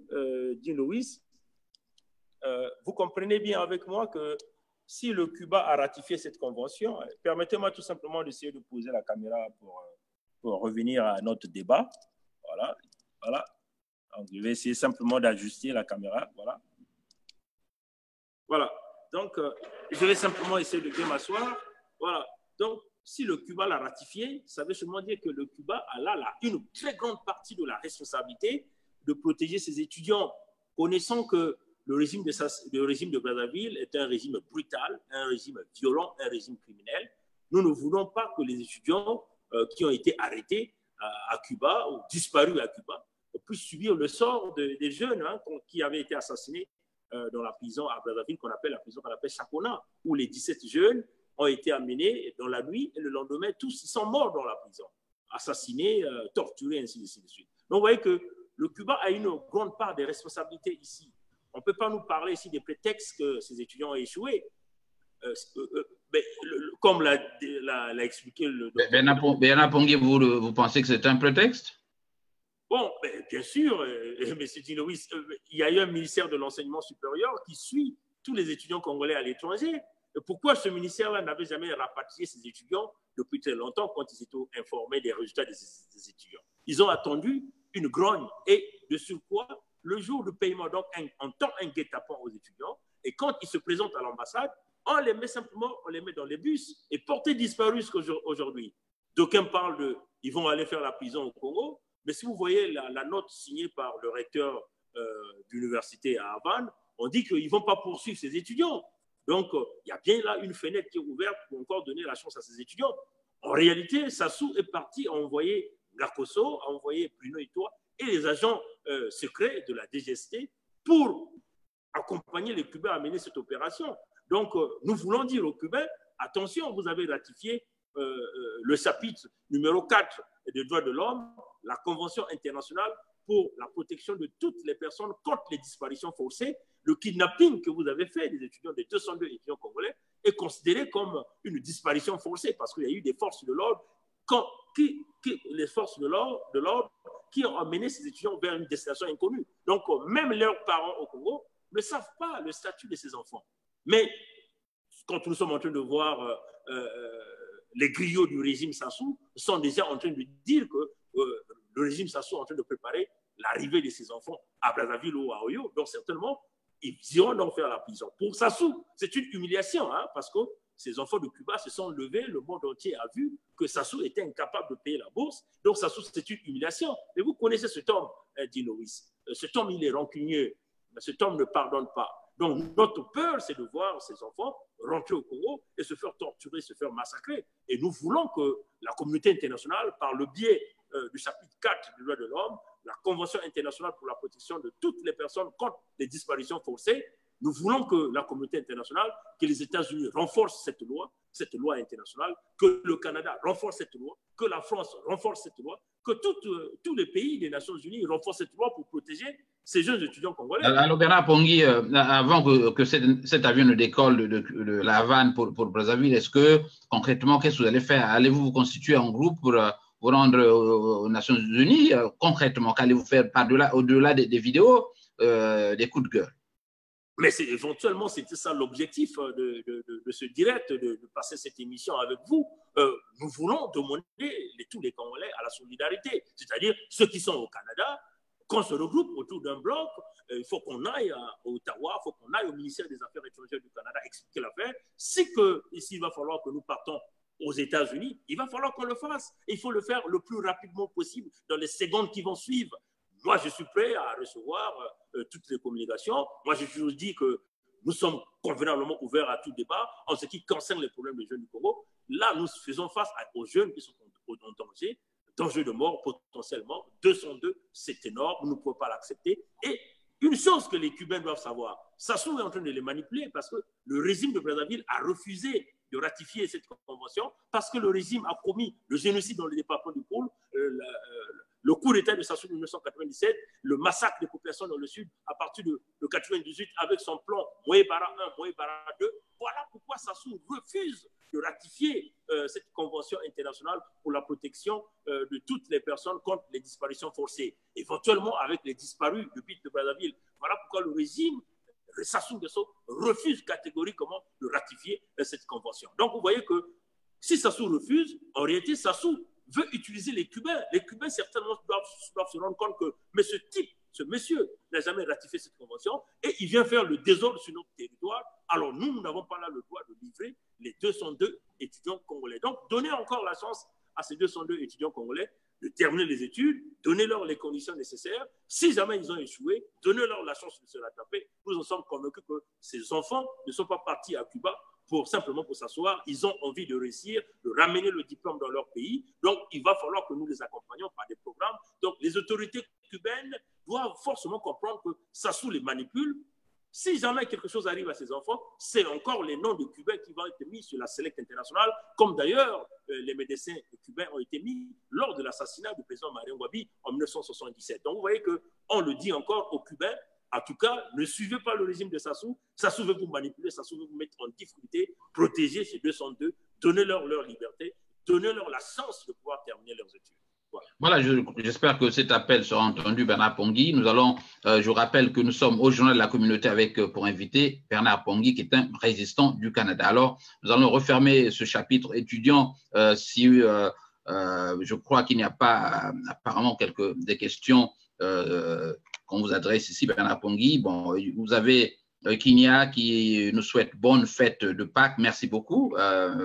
dit Louis, vous comprenez bien avec moi que si le Cuba a ratifié cette convention, permettez-moi tout simplement d'essayer de poser la caméra pour revenir à notre débat. Voilà, voilà. Donc, je vais essayer simplement d'ajuster la caméra. Voilà. Voilà. Donc, je vais simplement essayer de bien m'asseoir. Voilà. Donc, si le Cuba l'a ratifié, ça veut seulement dire que le Cuba a là une très grande partie de la responsabilité de protéger ses étudiants, connaissant que le régime de Brazzaville est un régime brutal, un régime violent, un régime criminel. Nous ne voulons pas que les étudiants qui ont été arrêtés à Cuba ou disparus à Cuba puissent subir le sort des jeunes qui avaient été assassinés dans la prison à Brazzaville, qu'on appelle la prison qu'on appelle Chakona, où les 17 jeunes ont été amenés dans la nuit et le lendemain, tous ils sont morts dans la prison, assassinés, torturés, ainsi de suite. Donc, vous voyez que le Cuba a une grande part des responsabilités ici. On ne peut pas nous parler ici des prétextes que ces étudiants ont échoué. Comme l'a expliqué le docteur. Bernard Pongué, vous pensez que c'est un prétexte? Bon, bien sûr, M. Dinovis, il y a eu un ministère de l'enseignement supérieur qui suit tous les étudiants congolais à l'étranger. Pourquoi ce ministère-là n'avait jamais rapatrié ces étudiants depuis très longtemps quand ils étaient informés des résultats des étudiants? Ils ont attendu une grogne et de surcroît, le jour du paiement, donc on tend un guet-apens aux étudiants et quand ils se présentent à l'ambassade, on les met simplement, on les met dans les bus et portés disparus aujourd'hui. D'aucuns parlent ils vont aller faire la prison au Congo, mais si vous voyez la note signée par le recteur d'université à Havane, on dit qu'ils ne vont pas poursuivre ces étudiants. Donc, il y a bien là une fenêtre qui est ouverte pour encore donner la chance à ces étudiants. En réalité, Sassou est parti à envoyer Gakoso, à envoyer Bruno Itoa et les agents secrets de la DGST pour accompagner les Cubains à mener cette opération. Donc, nous voulons dire aux Cubains, attention, vous avez ratifié le chapitre numéro 4 des droits de l'homme, la Convention internationale pour la protection de toutes les personnes contre les disparitions forcées. Le kidnapping que vous avez fait des étudiants, des 202 étudiants congolais, est considéré comme une disparition forcée parce qu'il y a eu des forces de l'ordre les forces de l'ordre qui ont amené ces étudiants vers une destination inconnue. Donc, même leurs parents au Congo ne savent pas le statut de ces enfants. Mais quand nous sommes en train de voir les griots du régime Sassou sont déjà en train de dire que le régime Sassou est en train de préparer l'arrivée de ces enfants à Brazzaville ou à Oyo. Donc, certainement, ils iront donc faire la prison. Pour Sassou, c'est une humiliation, parce que ces enfants de Cuba se sont levés, le monde entier a vu que Sassou était incapable de payer la bourse. Donc, Sassou, c'est une humiliation. Mais vous connaissez cet homme, dit Loïs. Cet homme, il est rancunieux. Cet homme ne pardonne pas. Donc, notre peur, c'est de voir ces enfants rentrer au Congo et se faire torturer, se faire massacrer. Et nous voulons que la communauté internationale, par le biais du chapitre 4 du droit de l'homme, la Convention internationale pour la protection de toutes les personnes contre les disparitions forcées, nous voulons que la communauté internationale, que les États-Unis renforcent cette loi internationale, que le Canada renforce cette loi, que la France renforce cette loi, que tous les pays des Nations Unies renforcent cette loi pour protéger ces jeunes étudiants congolais. Alors Bernard Pongui, avant que cet avion ne décolle de La Havane pour Brazzaville, est-ce que concrètement, qu'est-ce que vous allez faire? Allez-vous vous constituer en groupe pour vous rendre aux Nations Unies? Concrètement, qu'allez-vous faire au-delà des vidéos, des coups de gueule? Mais éventuellement, c'était ça l'objectif de ce direct, de passer cette émission avec vous. Nous voulons demander tous les Congolais à la solidarité, c'est-à-dire ceux qui sont au Canada, qu'on se regroupe autour d'un bloc. Il faut qu'on aille à Ottawa, il faut qu'on aille au ministère des Affaires étrangères du Canada expliquer l'affaire. Ici, il va falloir que nous partons aux États-Unis, il va falloir qu'on le fasse. Il faut le faire le plus rapidement possible dans les secondes qui vont suivre. Moi, je suis prêt à recevoir toutes les communications. Moi, j'ai toujours dit que nous sommes convenablement ouverts à tout débat en ce qui concerne les problèmes des jeunes du Congo. Là, nous faisons face aux jeunes qui sont en danger de mort potentiellement. 202, c'est énorme, nous ne pouvons pas l'accepter. Et une chose que les Cubains doivent savoir, Sassou est en train de les manipuler parce que le régime de Brazzaville a refusé de ratifier cette convention parce que le régime a commis le génocide dans le département du Pôle, le coup d'État de Sassou de 1997, le massacre des populations dans le sud à partir de 1998 avec son plan Moé-Bara 1, Moé-Bara 2. Voilà pourquoi Sassou refuse de ratifier cette convention internationale pour la protection de toutes les personnes contre les disparitions forcées, éventuellement avec les disparus de Pite de Brazzaville. Voilà pourquoi le régime Sassou Nguesso refuse catégoriquement de ratifier cette convention. Donc vous voyez que si Sassou refuse, en réalité Sassou veut utiliser les Cubains. Les Cubains certainement doivent se rendre compte que ce monsieur n'a jamais ratifié cette convention et il vient faire le désordre sur notre territoire. Alors nous n'avons pas là le droit de livrer les 202 étudiants congolais. Donc donnez encore la chance à ces 202 étudiants congolais de terminer les études, donnez-leur les conditions nécessaires. Si jamais ils ont échoué, donnez-leur la chance de se rattraper. Nous en sommes convaincus que ces enfants ne sont pas partis à Cuba simplement pour s'asseoir. Ils ont envie de réussir, de ramener le diplôme dans leur pays. Donc, il va falloir que nous les accompagnions par des programmes. Donc, les autorités cubaines doivent forcément comprendre que Sassou les manipule. Si jamais quelque chose arrive à ces enfants, c'est encore les noms de Cubains qui vont être mis sur la Select internationale, comme d'ailleurs les médecins cubains ont été mis lors de l'assassinat du président Marien Ngouabi en 1977. Donc, vous voyez qu'on le dit encore aux Cubains. En tout cas, ne suivez pas le régime de Sassou. Sassou veut vous manipuler, Sassou veut vous mettre en difficulté. Protégez ces 202, donnez-leur leur liberté, donnez-leur la chance de pouvoir terminer leurs études. Voilà, j'espère que cet appel sera entendu, Bernard Pongui. Nous allons, je rappelle que nous sommes au Journal de la Communauté avec pour invité Bernard Pongui, qui est un résistant du Canada. Alors, nous allons refermer ce chapitre étudiant je crois qu'il n'y a pas apparemment des questions qu'on vous adresse ici, Bernard Pongui. Bon, vous avez Kinia qui nous souhaite bonne fête de Pâques. Merci beaucoup,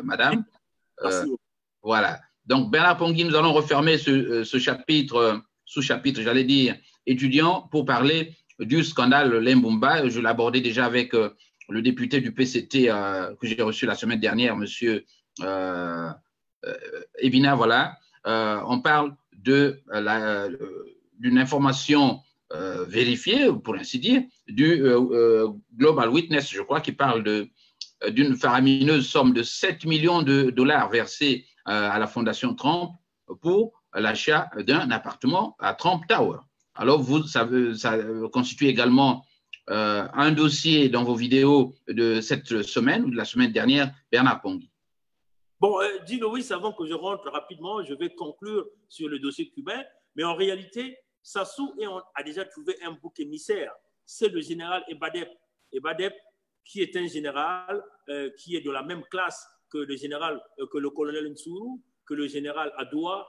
madame. Merci. Voilà. Donc, Bernard Pongui, nous allons refermer ce chapitre, sous-chapitre, j'allais dire, étudiant, pour parler du scandale Lembumba. Je l'abordais déjà avec le député du PCT que j'ai reçu la semaine dernière, monsieur Ebina, voilà. On parle d'une information vérifiée, pour ainsi dire, du Global Witness, je crois, qui parle d'une faramineuse somme de 7 millions de dollars versés à la Fondation Trump pour l'achat d'un appartement à Trump Tower. Alors, ça constitue également un dossier dans vos vidéos de cette semaine ou de la semaine dernière, Bernard Pongui. Bon, dis Loïs, avant que je rentre rapidement, je vais conclure sur le dossier cubain, mais en réalité, Sassou a déjà trouvé un bouc émissaire. C'est le général Ebadep. Ebadep, qui est un général qui est de la même classe que le colonel Nsuru, que le général Adoua,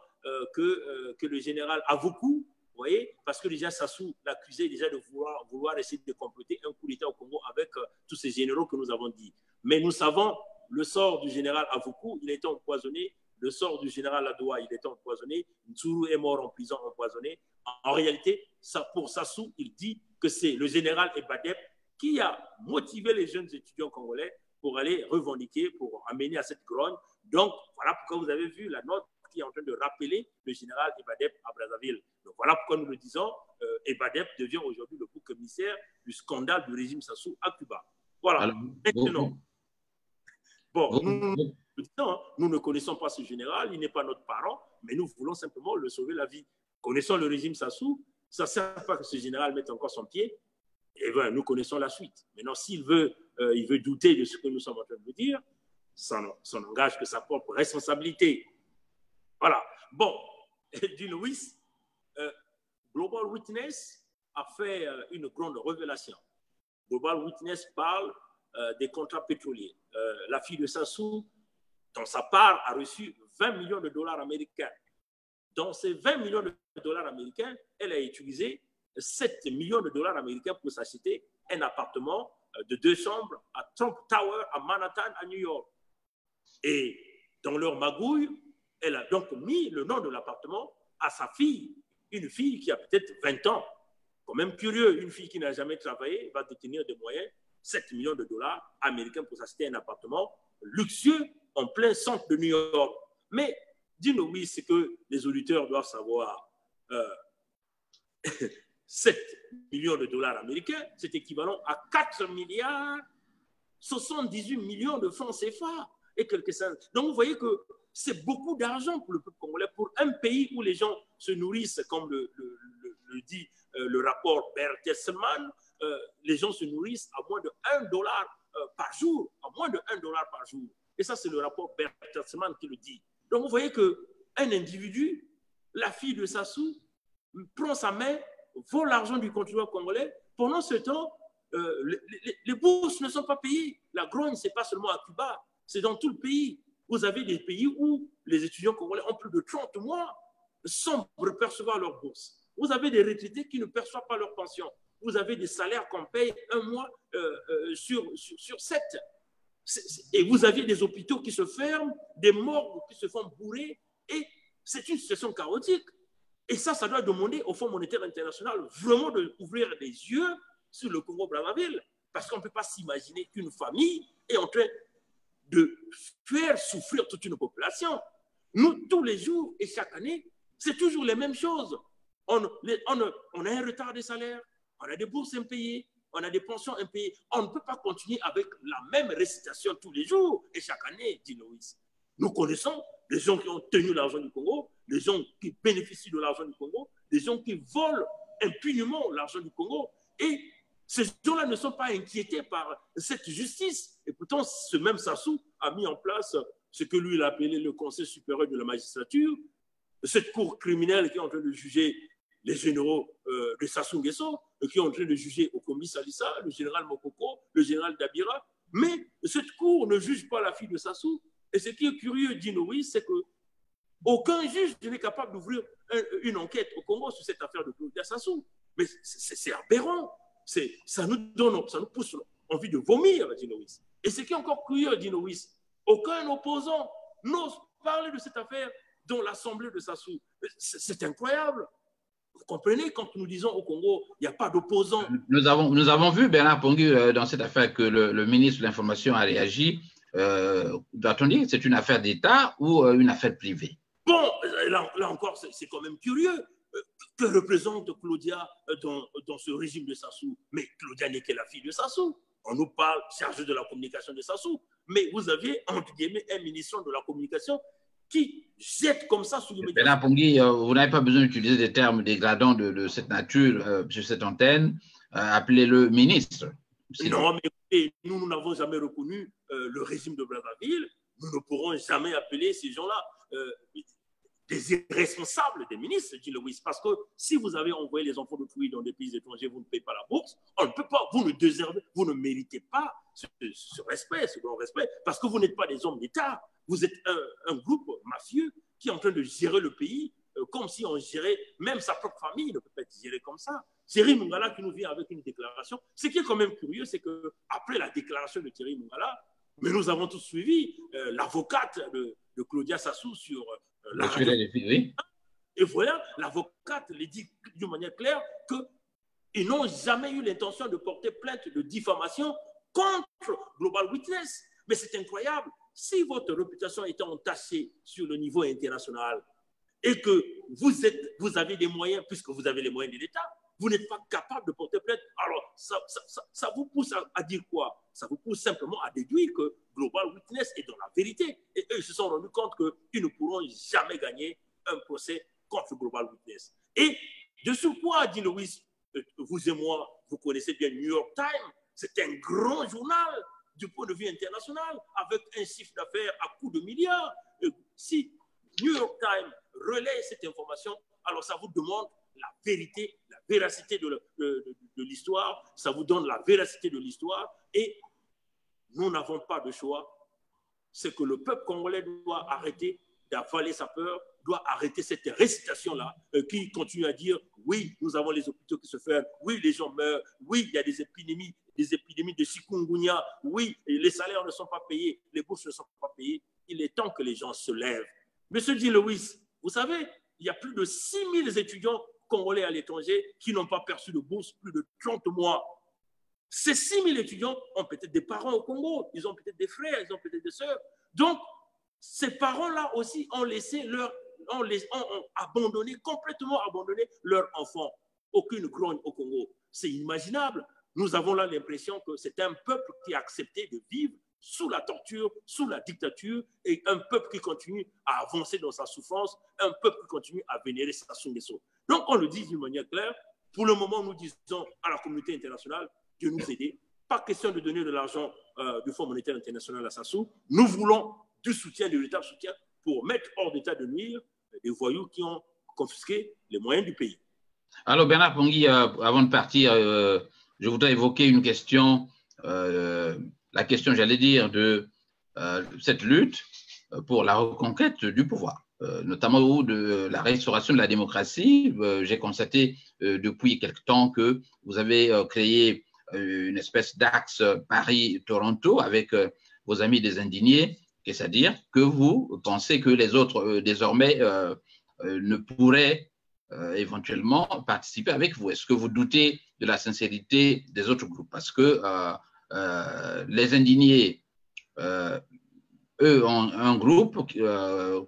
que le général Avoukou, vous voyez, parce que déjà Sassou l'accusait déjà de vouloir essayer de compléter un coup d'État au Congo avec tous ces généraux que nous avons dit. Mais nous savons le sort du général Avoukou, il a été empoisonné. Le sort du général Adoua, il a été empoisonné. Nsuru est mort en prison empoisonné. En réalité, pour Sassou, il dit que c'est le général Ebadep qui a motivé les jeunes étudiants congolais pour aller revendiquer, pour amener à cette grogne. Donc, voilà pourquoi vous avez vu la note qui est en train de rappeler le général Ebadep à Brazzaville. Donc, voilà pourquoi nous le disons, Ebadep devient aujourd'hui le bouc émissaire du scandale du régime Sassou à Cuba. Voilà. Alors, maintenant, nous ne connaissons pas ce général, il n'est pas notre parent, mais nous voulons simplement le sauver la vie. Connaissons le régime Sassou, ça ne sert pas que ce général mette encore son pied, et bien, nous connaissons la suite. Maintenant, s'il veut, il veut douter de ce que nous sommes en train de dire, ça n'engage que sa propre responsabilité. Voilà. Bon, Dino Wiss, Global Witness a fait une grande révélation. Global Witness parle des contrats pétroliers. La fille de Sassou, dans sa part, a reçu 20 millions de dollars américains. Dans ces 20 millions de dollars américains, elle a utilisé 7 millions de dollars américains pour s'acheter un appartement de 2 chambres à Trump Tower, à Manhattan, à New York. Et dans leur magouille, elle a donc mis le nom de l'appartement à sa fille, une fille qui a peut-être 20 ans. Quand même curieux, une fille qui n'a jamais travaillé va détenir des moyens, 7 millions de dollars américains pour s'acheter un appartement luxueux en plein centre de New York. Mais dis-nous, oui, c'est que les auditeurs doivent savoir. 7 millions de dollars américains, c'est équivalent à 4 milliards 78 millions de francs CFA et quelques cents. Donc, vous voyez que c'est beaucoup d'argent pour le peuple congolais, pour un pays où les gens se nourrissent, comme le dit le rapport Bertelsmann, les gens se nourrissent à moins de 1 dollar par jour, à moins de 1 dollar par jour. Et ça, c'est le rapport Bertelsmann qui le dit. Donc, vous voyez qu'un individu, la fille de Sassou, prend sa main, vole l'argent du contribuable congolais. Pendant ce temps, les bourses ne sont pas payées. La grogne, ce n'est pas seulement à Cuba, c'est dans tout le pays. Vous avez des pays où les étudiants congolais ont plus de 30 mois sans percevoir leur bourse. Vous avez des retraités qui ne perçoivent pas leur pension. Vous avez des salaires qu'on paye un mois sur 7. Et vous avez des hôpitaux qui se ferment, des morgues qui se font bourrer. Et c'est une situation chaotique. Et ça doit demander au Fonds monétaire international vraiment d'ouvrir les yeux sur le Congo-Brazzaville. Parce qu'on ne peut pas s'imaginer qu'une famille est en train de faire souffrir toute une population. Nous, tous les jours et chaque année, c'est toujours les mêmes choses. On a un retard de salaire, on a des bourses impayées, on a des pensions impayées. On ne peut pas continuer avec la même récitation tous les jours et chaque année, dit Loïs. Nous connaissons les gens qui ont tenu l'argent du Congo, les gens qui bénéficient de l'argent du Congo, les gens qui volent impunément l'argent du Congo. Et ces gens-là ne sont pas inquiétés par cette justice. Et pourtant, ce même Sassou a mis en place ce que lui il a appelé le Conseil supérieur de la magistrature, cette cour criminelle qui est en train de juger les généraux de Sassou Nguesso, qui est en train de juger Okombi Salissa, le général Mokoko, le général Dabira. Mais cette cour ne juge pas la fille de Sassou. Et ce qui est curieux, Dinoui, c'est qu'aucun juge n'est capable d'ouvrir une enquête au Congo sur cette affaire de Claudia Sassou. Mais c'est aberrant. Ça nous pousse envie de vomir, Dinoui. Et ce qui est encore curieux, Dinoui, aucun opposant n'ose parler de cette affaire dans l'Assemblée de Sassou. C'est incroyable. Vous comprenez, quand nous disons au Congo, il n'y a pas d'opposants. Nous avons vu, Bernard Pongu, dans cette affaire que le ministre de l'Information a réagi. Doit-on dire que c'est une affaire d'État ou une affaire privée? Bon, là encore, c'est quand même curieux. Que représente Claudia dans ce régime de Sassou? Mais Claudia n'est que la fille de Sassou. On nous parle chargé de la communication de Sassou. Mais vous aviez, entre guillemets, un ministre de la communication qui jette comme ça sur les médias. Bernard Pongu, vous n'avez pas besoin d'utiliser des termes dégradants de cette nature sur cette antenne. Appelez-le ministre. Non, mais écoutez, nous n'avons jamais reconnu le régime de Brazzaville. Nous ne pourrons jamais appeler ces gens-là des irresponsables des ministres, dit Lewis. Parce que si vous avez envoyé les enfants d'autrui dans des pays étrangers, vous ne payez pas la bourse, on ne peut pas, vous ne méritez pas ce respect, ce grand respect, parce que vous n'êtes pas des hommes d'État. Vous êtes un groupe mafieux qui est en train de gérer le pays comme si on gérait, même sa propre famille ne peut pas être gérée comme ça. Thierry Mungala qui nous vient avec une déclaration. Ce qui est quand même curieux, c'est qu'après la déclaration de Thierry Mungala, mais nous avons tous suivi l'avocate de Claudia Sassou sur la radio. Et voilà, l'avocate le dit d'une manière claire qu'ils n'ont jamais eu l'intention de porter plainte de diffamation contre Global Witness. Mais c'est incroyable. Si votre réputation est entachée sur le niveau international et que vous avez des moyens, puisque vous avez les moyens de l'État, vous n'êtes pas capable de porter plainte. Alors, ça vous pousse à dire quoi? Ça vous pousse simplement à déduire que Global Witness est dans la vérité. Et eux, ils se sont rendus compte qu'ils ne pourront jamais gagner un procès contre Global Witness. Et de surcroît, dit Lewis, vous et moi, vous connaissez bien New York Times, c'est un grand journal du point de vue international, avec un chiffre d'affaires à coups de milliards. Si New York Times relaie cette information, alors ça vous demande la vérité, la véracité de l'histoire, ça vous donne la véracité de l'histoire, et nous n'avons pas de choix. C'est que le peuple congolais doit arrêter d'avaler sa peur, doit arrêter cette récitation-là qui continue à dire oui, nous avons les hôpitaux qui se ferment, oui, les gens meurent, oui, il y a des épidémies de chikungunya, oui, les salaires ne sont pas payés, les bourses ne sont pas payées. Il est temps que les gens se lèvent. Monsieur Di Lewis, vous savez, il y a plus de 6 000 étudiants congolais à l'étranger qui n'ont pas perçu de bourse plus de 30 mois. Ces 6 000 étudiants ont peut-être des parents au Congo, ils ont peut-être des frères, ils ont peut-être des sœurs. Donc, ces parents-là aussi ont abandonné, complètement abandonné leurs enfants. Aucune grogne au Congo. C'est inimaginable. Nous avons là l'impression que c'est un peuple qui a accepté de vivre sous la torture, sous la dictature, et un peuple qui continue à avancer dans sa souffrance, un peuple qui continue à vénérer Sassou Nguesso. Donc, on le dit d'une manière claire. Pour le moment, nous disons à la communauté internationale de nous aider. Pas question de donner de l'argent du Fonds monétaire international à Sassou. Nous voulons du soutien, de véritable soutien, pour mettre hors d'état de nuire des voyous qui ont confisqué les moyens du pays. Alors, Bernard Pongui, avant de partir, je voudrais évoquer une question, la question, j'allais dire, de cette lutte pour la reconquête du pouvoir, notamment de la restauration de la démocratie. J'ai constaté depuis quelque temps que vous avez créé une espèce d'axe Paris-Toronto avec vos amis des indignés, c'est-à-dire que vous pensez que les autres, désormais, ne pourraient éventuellement participer avec vous. Est-ce que vous doutez de la sincérité des autres groupes? Parce que les indignés, eux, ont un groupe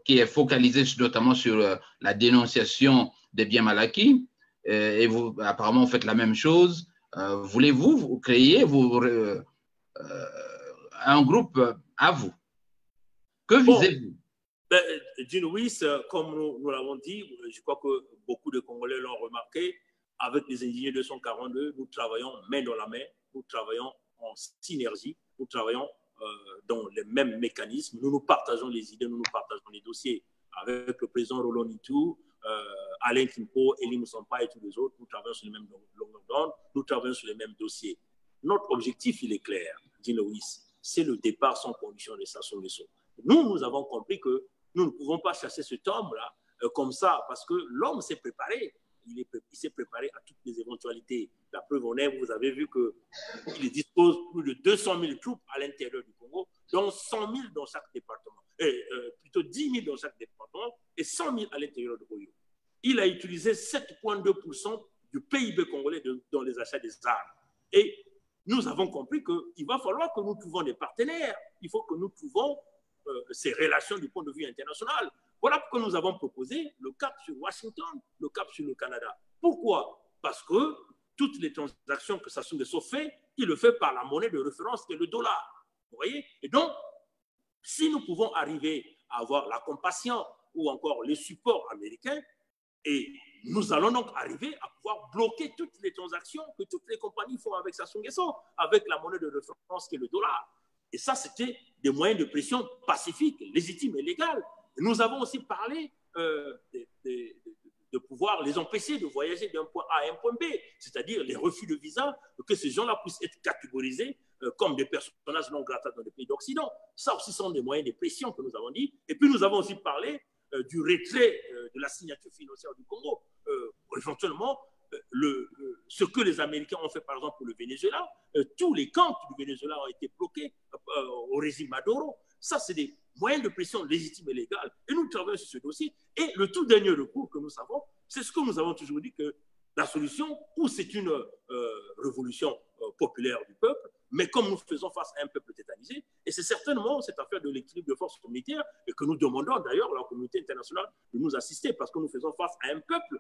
qui est focalisé notamment sur la dénonciation des biens mal acquis, et vous, apparemment, vous faites la même chose. Voulez-vous créer un groupe à vous? Que visez-vous? Jean Louis, comme nous l'avons dit, je crois que beaucoup de Congolais l'ont remarqué, avec les indignés 242, nous travaillons main dans la main, nous travaillons en synergie, nous travaillons dans les mêmes mécanismes, nous partageons les idées, nous partageons les dossiers avec le président Roland Itou, Alain Kimpo, Elie Moussampa et tous les autres. Nous travaillons sur les mêmes longueurs d'onde, nous travaillons sur les mêmes dossiers. Notre objectif, il est clair, dit Louis, c'est le départ sans condition de Sassou Nguesso. Nous avons compris que nous ne pouvons pas chasser cet homme-là comme ça, parce que l'homme s'est préparé. Il s'est préparé à toutes les éventualités. La preuve en est, vous avez vu qu'il dispose de plus de 200 000 troupes à l'intérieur du Congo, dont 100 000 dans chaque département, plutôt 10 000 dans chaque département et 100 000 à l'intérieur de Oyo. Il a utilisé 7,2% du PIB congolais dans les achats des armes. Et nous avons compris qu'il va falloir que nous trouvons des partenaires. Il faut que nous trouvons ces relations du point de vue international. Voilà pourquoi nous avons proposé le cap sur Washington, le cap sur le Canada. Pourquoi? Parce que toutes les transactions que Sassou Nguesso fait, il le fait par la monnaie de référence qui est le dollar. Vous voyez? Et donc, si nous pouvons arriver à avoir la compassion ou encore les supports américains, et nous allons donc arriver à pouvoir bloquer toutes les transactions que toutes les compagnies font avec Sassou Nguesso, avec la monnaie de référence qui est le dollar. Et ça, c'était des moyens de pression pacifiques, légitimes et légaux. Nous avons aussi parlé de pouvoir les empêcher de voyager d'un point A à un point B, c'est-à-dire les refus de visa, que ces gens-là puissent être catégorisés comme des personnages non grata dans les pays d'Occident. Ça aussi sont des moyens de pression que nous avons dit. Et puis nous avons aussi parlé du retrait de la signature financière du Congo. Éventuellement, ce que les Américains ont fait par exemple pour le Venezuela, tous les camps du Venezuela ont été bloqués au régime Maduro. Ça, c'est des moyens de pression légitimes et légaux. Et nous travaillons sur ce dossier. Et le tout dernier recours que nous savons, c'est ce que nous avons toujours dit, que la solution, ou c'est une révolution populaire du peuple, mais comme nous faisons face à un peuple tétanisé, et Et c'est certainement cette affaire de l'équilibre de forces militaires et que nous demandons d'ailleurs à la communauté internationale de nous assister parce que nous faisons face à un peuple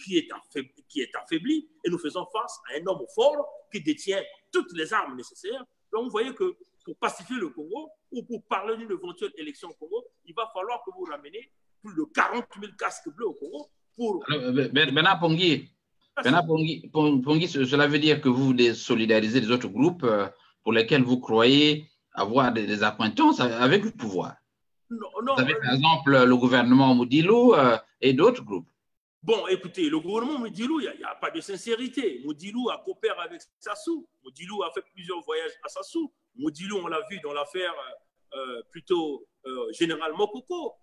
qui est affaibli et nous faisons face à un homme fort qui détient toutes les armes nécessaires. Donc vous voyez que pour pacifier le Congo ou pour parler d'une éventuelle élection au Congo, il va falloir que vous rameniez plus de 40 000 casques bleus au Congo pour... Bernard Pongui, cela veut dire que vous désolidarisez les autres groupes pour lesquels vous croyez avoir des accointances avec le pouvoir. Non, vous avez par exemple le gouvernement Moudilou et d'autres groupes. Bon, écoutez, le gouvernement Moudilou, il n'y a pas de sincérité. Moudilou a coopéré avec Sassou. Moudilou a fait plusieurs voyages à Sassou. Moudilou, on l'a vu dans l'affaire plutôt Général Mokoko.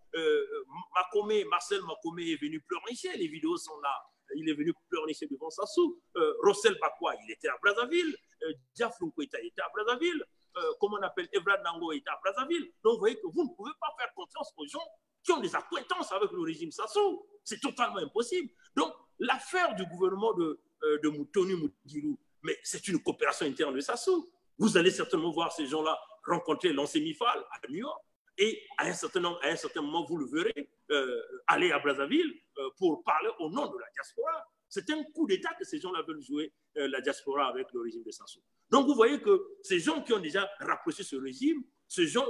Marcel Makome est venu pleurnicher. Les vidéos sont là. Il est venu pleurnicher devant Sassou. Rossel Bakwa, il était à Brazzaville. Diaflou Koïta était à Brazzaville. Comment on appelle Evra Nango était à Brazzaville. Donc, vous voyez que vous ne pouvez pas faire confiance aux gens qui ont des accointances avec le régime Sassou. C'est totalement impossible. Donc, l'affaire du gouvernement de Tony Moudilou, mais c'est une coopération interne de Sassou. Vous allez certainement voir ces gens-là rencontrer l'ancien Mifal à New York et à un certain moment, vous le verrez aller à Brazzaville pour parler au nom de la diaspora. C'est un coup d'État que ces gens-là veulent jouer la diaspora avec le régime de Sassou. Donc, vous voyez que ces gens qui ont déjà rapproché ce régime, ces gens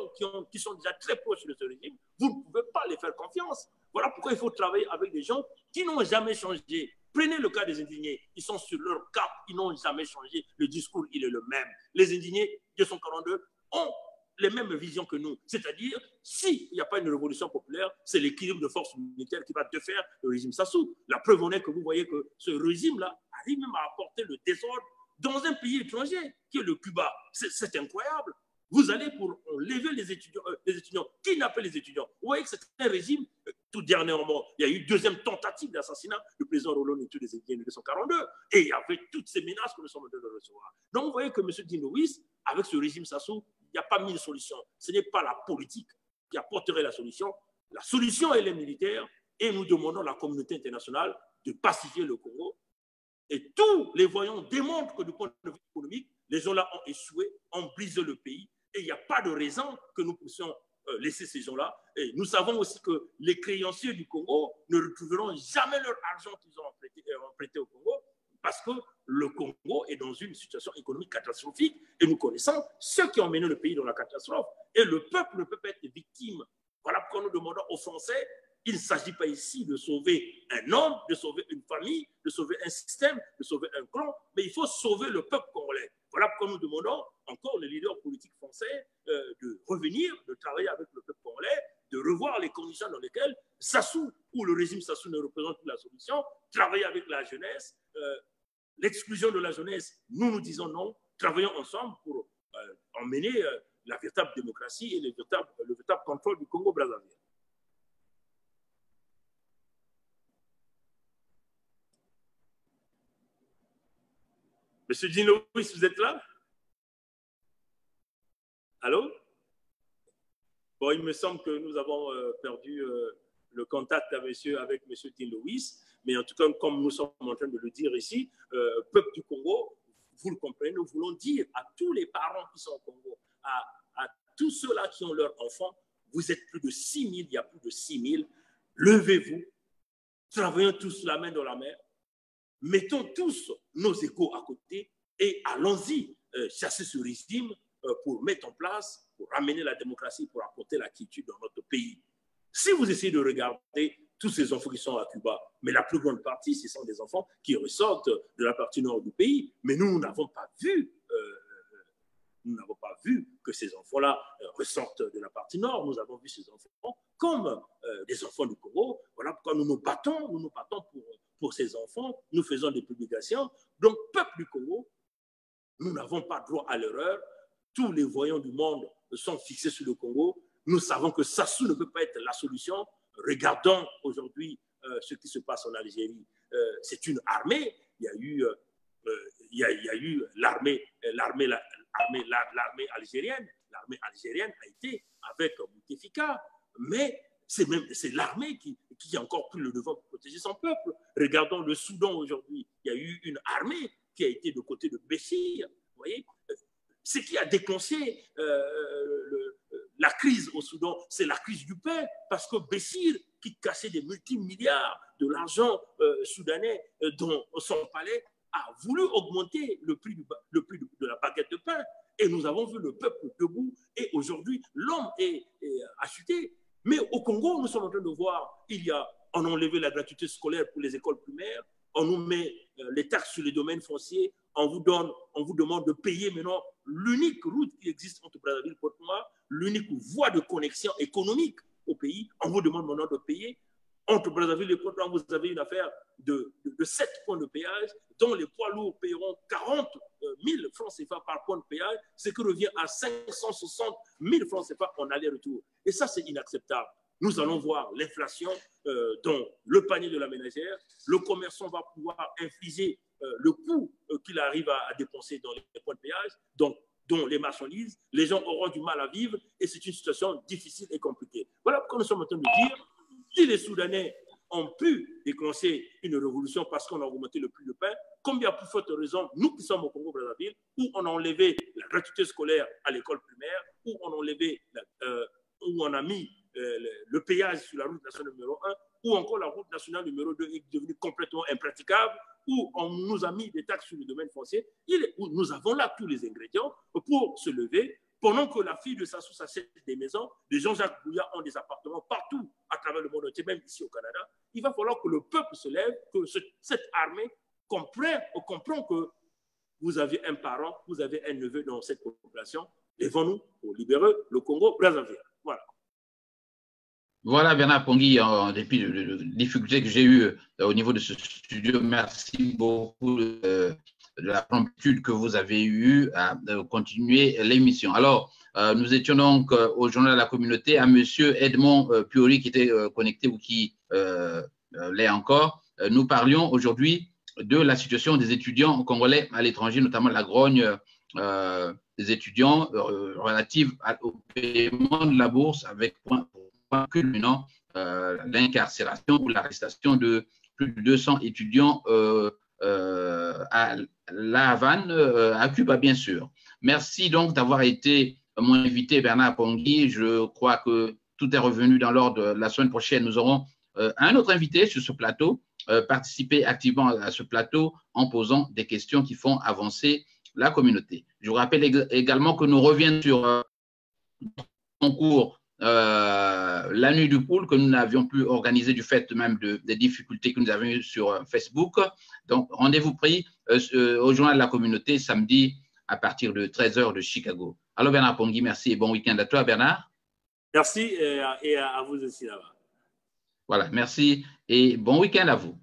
qui sont déjà très proches de ce régime, vous ne pouvez pas les faire confiance. Voilà pourquoi il faut travailler avec des gens qui n'ont jamais changé. Prenez le cas des indignés. Ils sont sur leur cap, ils n'ont jamais changé. Le discours, il est le même. Les indignés 242 ont les mêmes visions que nous. C'est-à-dire, s'il n'y a pas une révolution populaire, c'est l'équilibre de forces militaires qui va défaire le régime Sassou. La preuve en est que vous voyez que ce régime-là arrive même à apporter le désordre dans un pays étranger, qui est le Cuba. C'est incroyable. Vous allez pour lever les étudiants. Qui n'appelle les étudiants? Vous voyez que c'est un régime, tout dernièrement, il y a eu deuxième tentative d'assassinat du président Roland et tous les Indiens de 1942. Et il y avait toutes ces menaces que nous sommes en train de recevoir. Donc vous voyez que M. Dino-Luis, avec ce régime Sassou, il n'y a pas mille solutions. Ce n'est pas la politique qui apporterait la solution. La solution, elle est militaire. Et nous demandons à la communauté internationale de pacifier le Congo. Et tous les voyants démontrent que du point de vue économique, les gens-là ont échoué, ont brisé le pays. Et il n'y a pas de raison que nous puissions laisser ces gens-là. Et nous savons aussi que les créanciers du Congo ne retrouveront jamais leur argent qu'ils ont prêté au Congo parce que le Congo est dans une situation économique catastrophique et nous connaissons ceux qui ont mené le pays dans la catastrophe. Et le peuple ne peut pas être victime. Voilà pourquoi nous demandons aux Français, il ne s'agit pas ici de sauver un homme, de sauver une famille, de sauver un système, de sauver un clan, mais il faut sauver le peuple congolais. Voilà pourquoi nous demandons encore les leaders politiques français de revenir, de travailler avec le peuple congolais, de revoir les conditions dans lesquelles Sassou ou le régime Sassou ne représente plus la solution, travailler avec la jeunesse, l'exclusion de la jeunesse, nous disons non, travaillons ensemble pour emmener la véritable démocratie et le véritable contrôle du Congo-Brazzaville. Monsieur Dino-Luis, vous êtes là? Allô? Bon, il me semble que nous avons perdu le contact avec monsieur Dino-Luis, mais en tout cas, comme nous sommes en train de le dire ici, peuple du Congo, vous le comprenez, nous voulons dire à tous les parents qui sont au Congo, à tous ceux-là qui ont leurs enfants, vous êtes plus de 6 000, il y a plus de 6 000, levez-vous, travaillons tous la main dans la main, mettons tous nos échos à côté et allons-y chasser ce régime pour mettre en place, pour ramener la démocratie, pour apporter la quiétude dans notre pays. Si vous essayez de regarder tous ces enfants qui sont à Cuba, mais la plus grande partie, ce sont des enfants qui ressortent de la partie nord du pays, mais nous n'avons pas vu que ces enfants-là ressortent de la partie nord. Nous avons vu ces enfants comme des enfants du Congo. Voilà pourquoi nous nous battons pour ces enfants. Nous faisons des publications. Donc, peuple du Congo, nous n'avons pas droit à l'erreur. Tous les voyants du monde sont fixés sur le Congo. Nous savons que Sassou ne peut pas être la solution. Regardons aujourd'hui ce qui se passe en Algérie. C'est une armée. Il y a eu l'armée algérienne. L'armée algérienne a été avec Bouteflika, mais c'est l'armée qui a encore pris le devant pour protéger son peuple. Regardons le Soudan aujourd'hui. Il y a eu une armée qui a été de côté de Béchir. Vous voyez, ce qui a déclenché la crise au Soudan, c'est la crise du pain, parce que Béchir, qui cassait des multimilliards de l'argent soudanais dans son palais, a voulu augmenter le prix de la baguette de pain. Et nous avons vu le peuple debout. Et aujourd'hui, l'homme est chuté. Mais au Congo, nous sommes en train de voir, on a enlevé la gratuité scolaire pour les écoles primaires, on nous met les taxes sur les domaines fonciers, on vous demande de payer maintenant l'unique route qui existe entre Brazzaville et Pointe-Noire, l'unique voie de connexion économique au pays. On vous demande maintenant de payer. Entre Brazzaville et Pointe-Noire, vous avez une affaire de 7 points de péage, dont les poids lourds paieront 40 000 francs CFA par point de péage, ce qui revient à 560 000 francs CFA en aller-retour. Et ça, c'est inacceptable. Nous allons voir l'inflation dans le panier de la ménagère. Le commerçant va pouvoir infliger le coût qu'il arrive à dépenser dans les points de péage, dont les marchandises. Les gens auront du mal à vivre et c'est une situation difficile et compliquée. Voilà pourquoi nous sommes en train de dire, si les Soudanais ont pu déclencher une révolution parce qu'on a augmenté le prix du pain, combien plus forte raison, nous qui sommes au Congo-Brazzaville, où on a enlevé la gratuité scolaire à l'école primaire, où on a mis le péage sur la route nationale numéro 1, ou encore la route nationale numéro 2 est devenue complètement impraticable, où on nous a mis des taxes sur le domaine foncier, où nous avons là tous les ingrédients pour se lever, pendant que la fille de Sassou s'achète des maisons, les Jean-Jacques Bouya ont des appartements partout à travers le monde entier, même ici au Canada. Il va falloir que le peuple se lève, que cette armée comprend que vous avez un parent, vous avez un neveu dans cette population. Lèvons-nous pour libérer le Congo-Brazzaville. Voilà. Voilà, Bernard Pongui, en dépit de difficultés que j'ai eues au niveau de ce studio, merci beaucoup de la promptitude que vous avez eue à continuer l'émission. Alors, nous étions donc au Journal de la Communauté à monsieur Edmond Piori qui était connecté ou qui l'est encore. Nous parlions aujourd'hui de la situation des étudiants congolais à l'étranger, notamment la grogne des étudiants relative au paiement de la bourse avec point culminant l'incarcération ou l'arrestation de plus de 200 étudiants à La Havane, à Cuba, bien sûr. Merci donc d'avoir été mon invité, Bernard Pongui. Je crois que tout est revenu dans l'ordre. La semaine prochaine, nous aurons un autre invité sur ce plateau. Participer activement à ce plateau en posant des questions qui font avancer la communauté. Je vous rappelle également que nous reviendrons sur un concours la nuit du pool que nous n'avions pu organiser du fait même des difficultés que nous avions eues sur Facebook. Donc, rendez-vous pris au Journal de la Communauté samedi à partir de 13h de Chicago. Alors, Bernard Pongui, merci et bon week-end à toi, Bernard. Merci et à vous aussi là-bas. Voilà, merci et bon week-end à vous.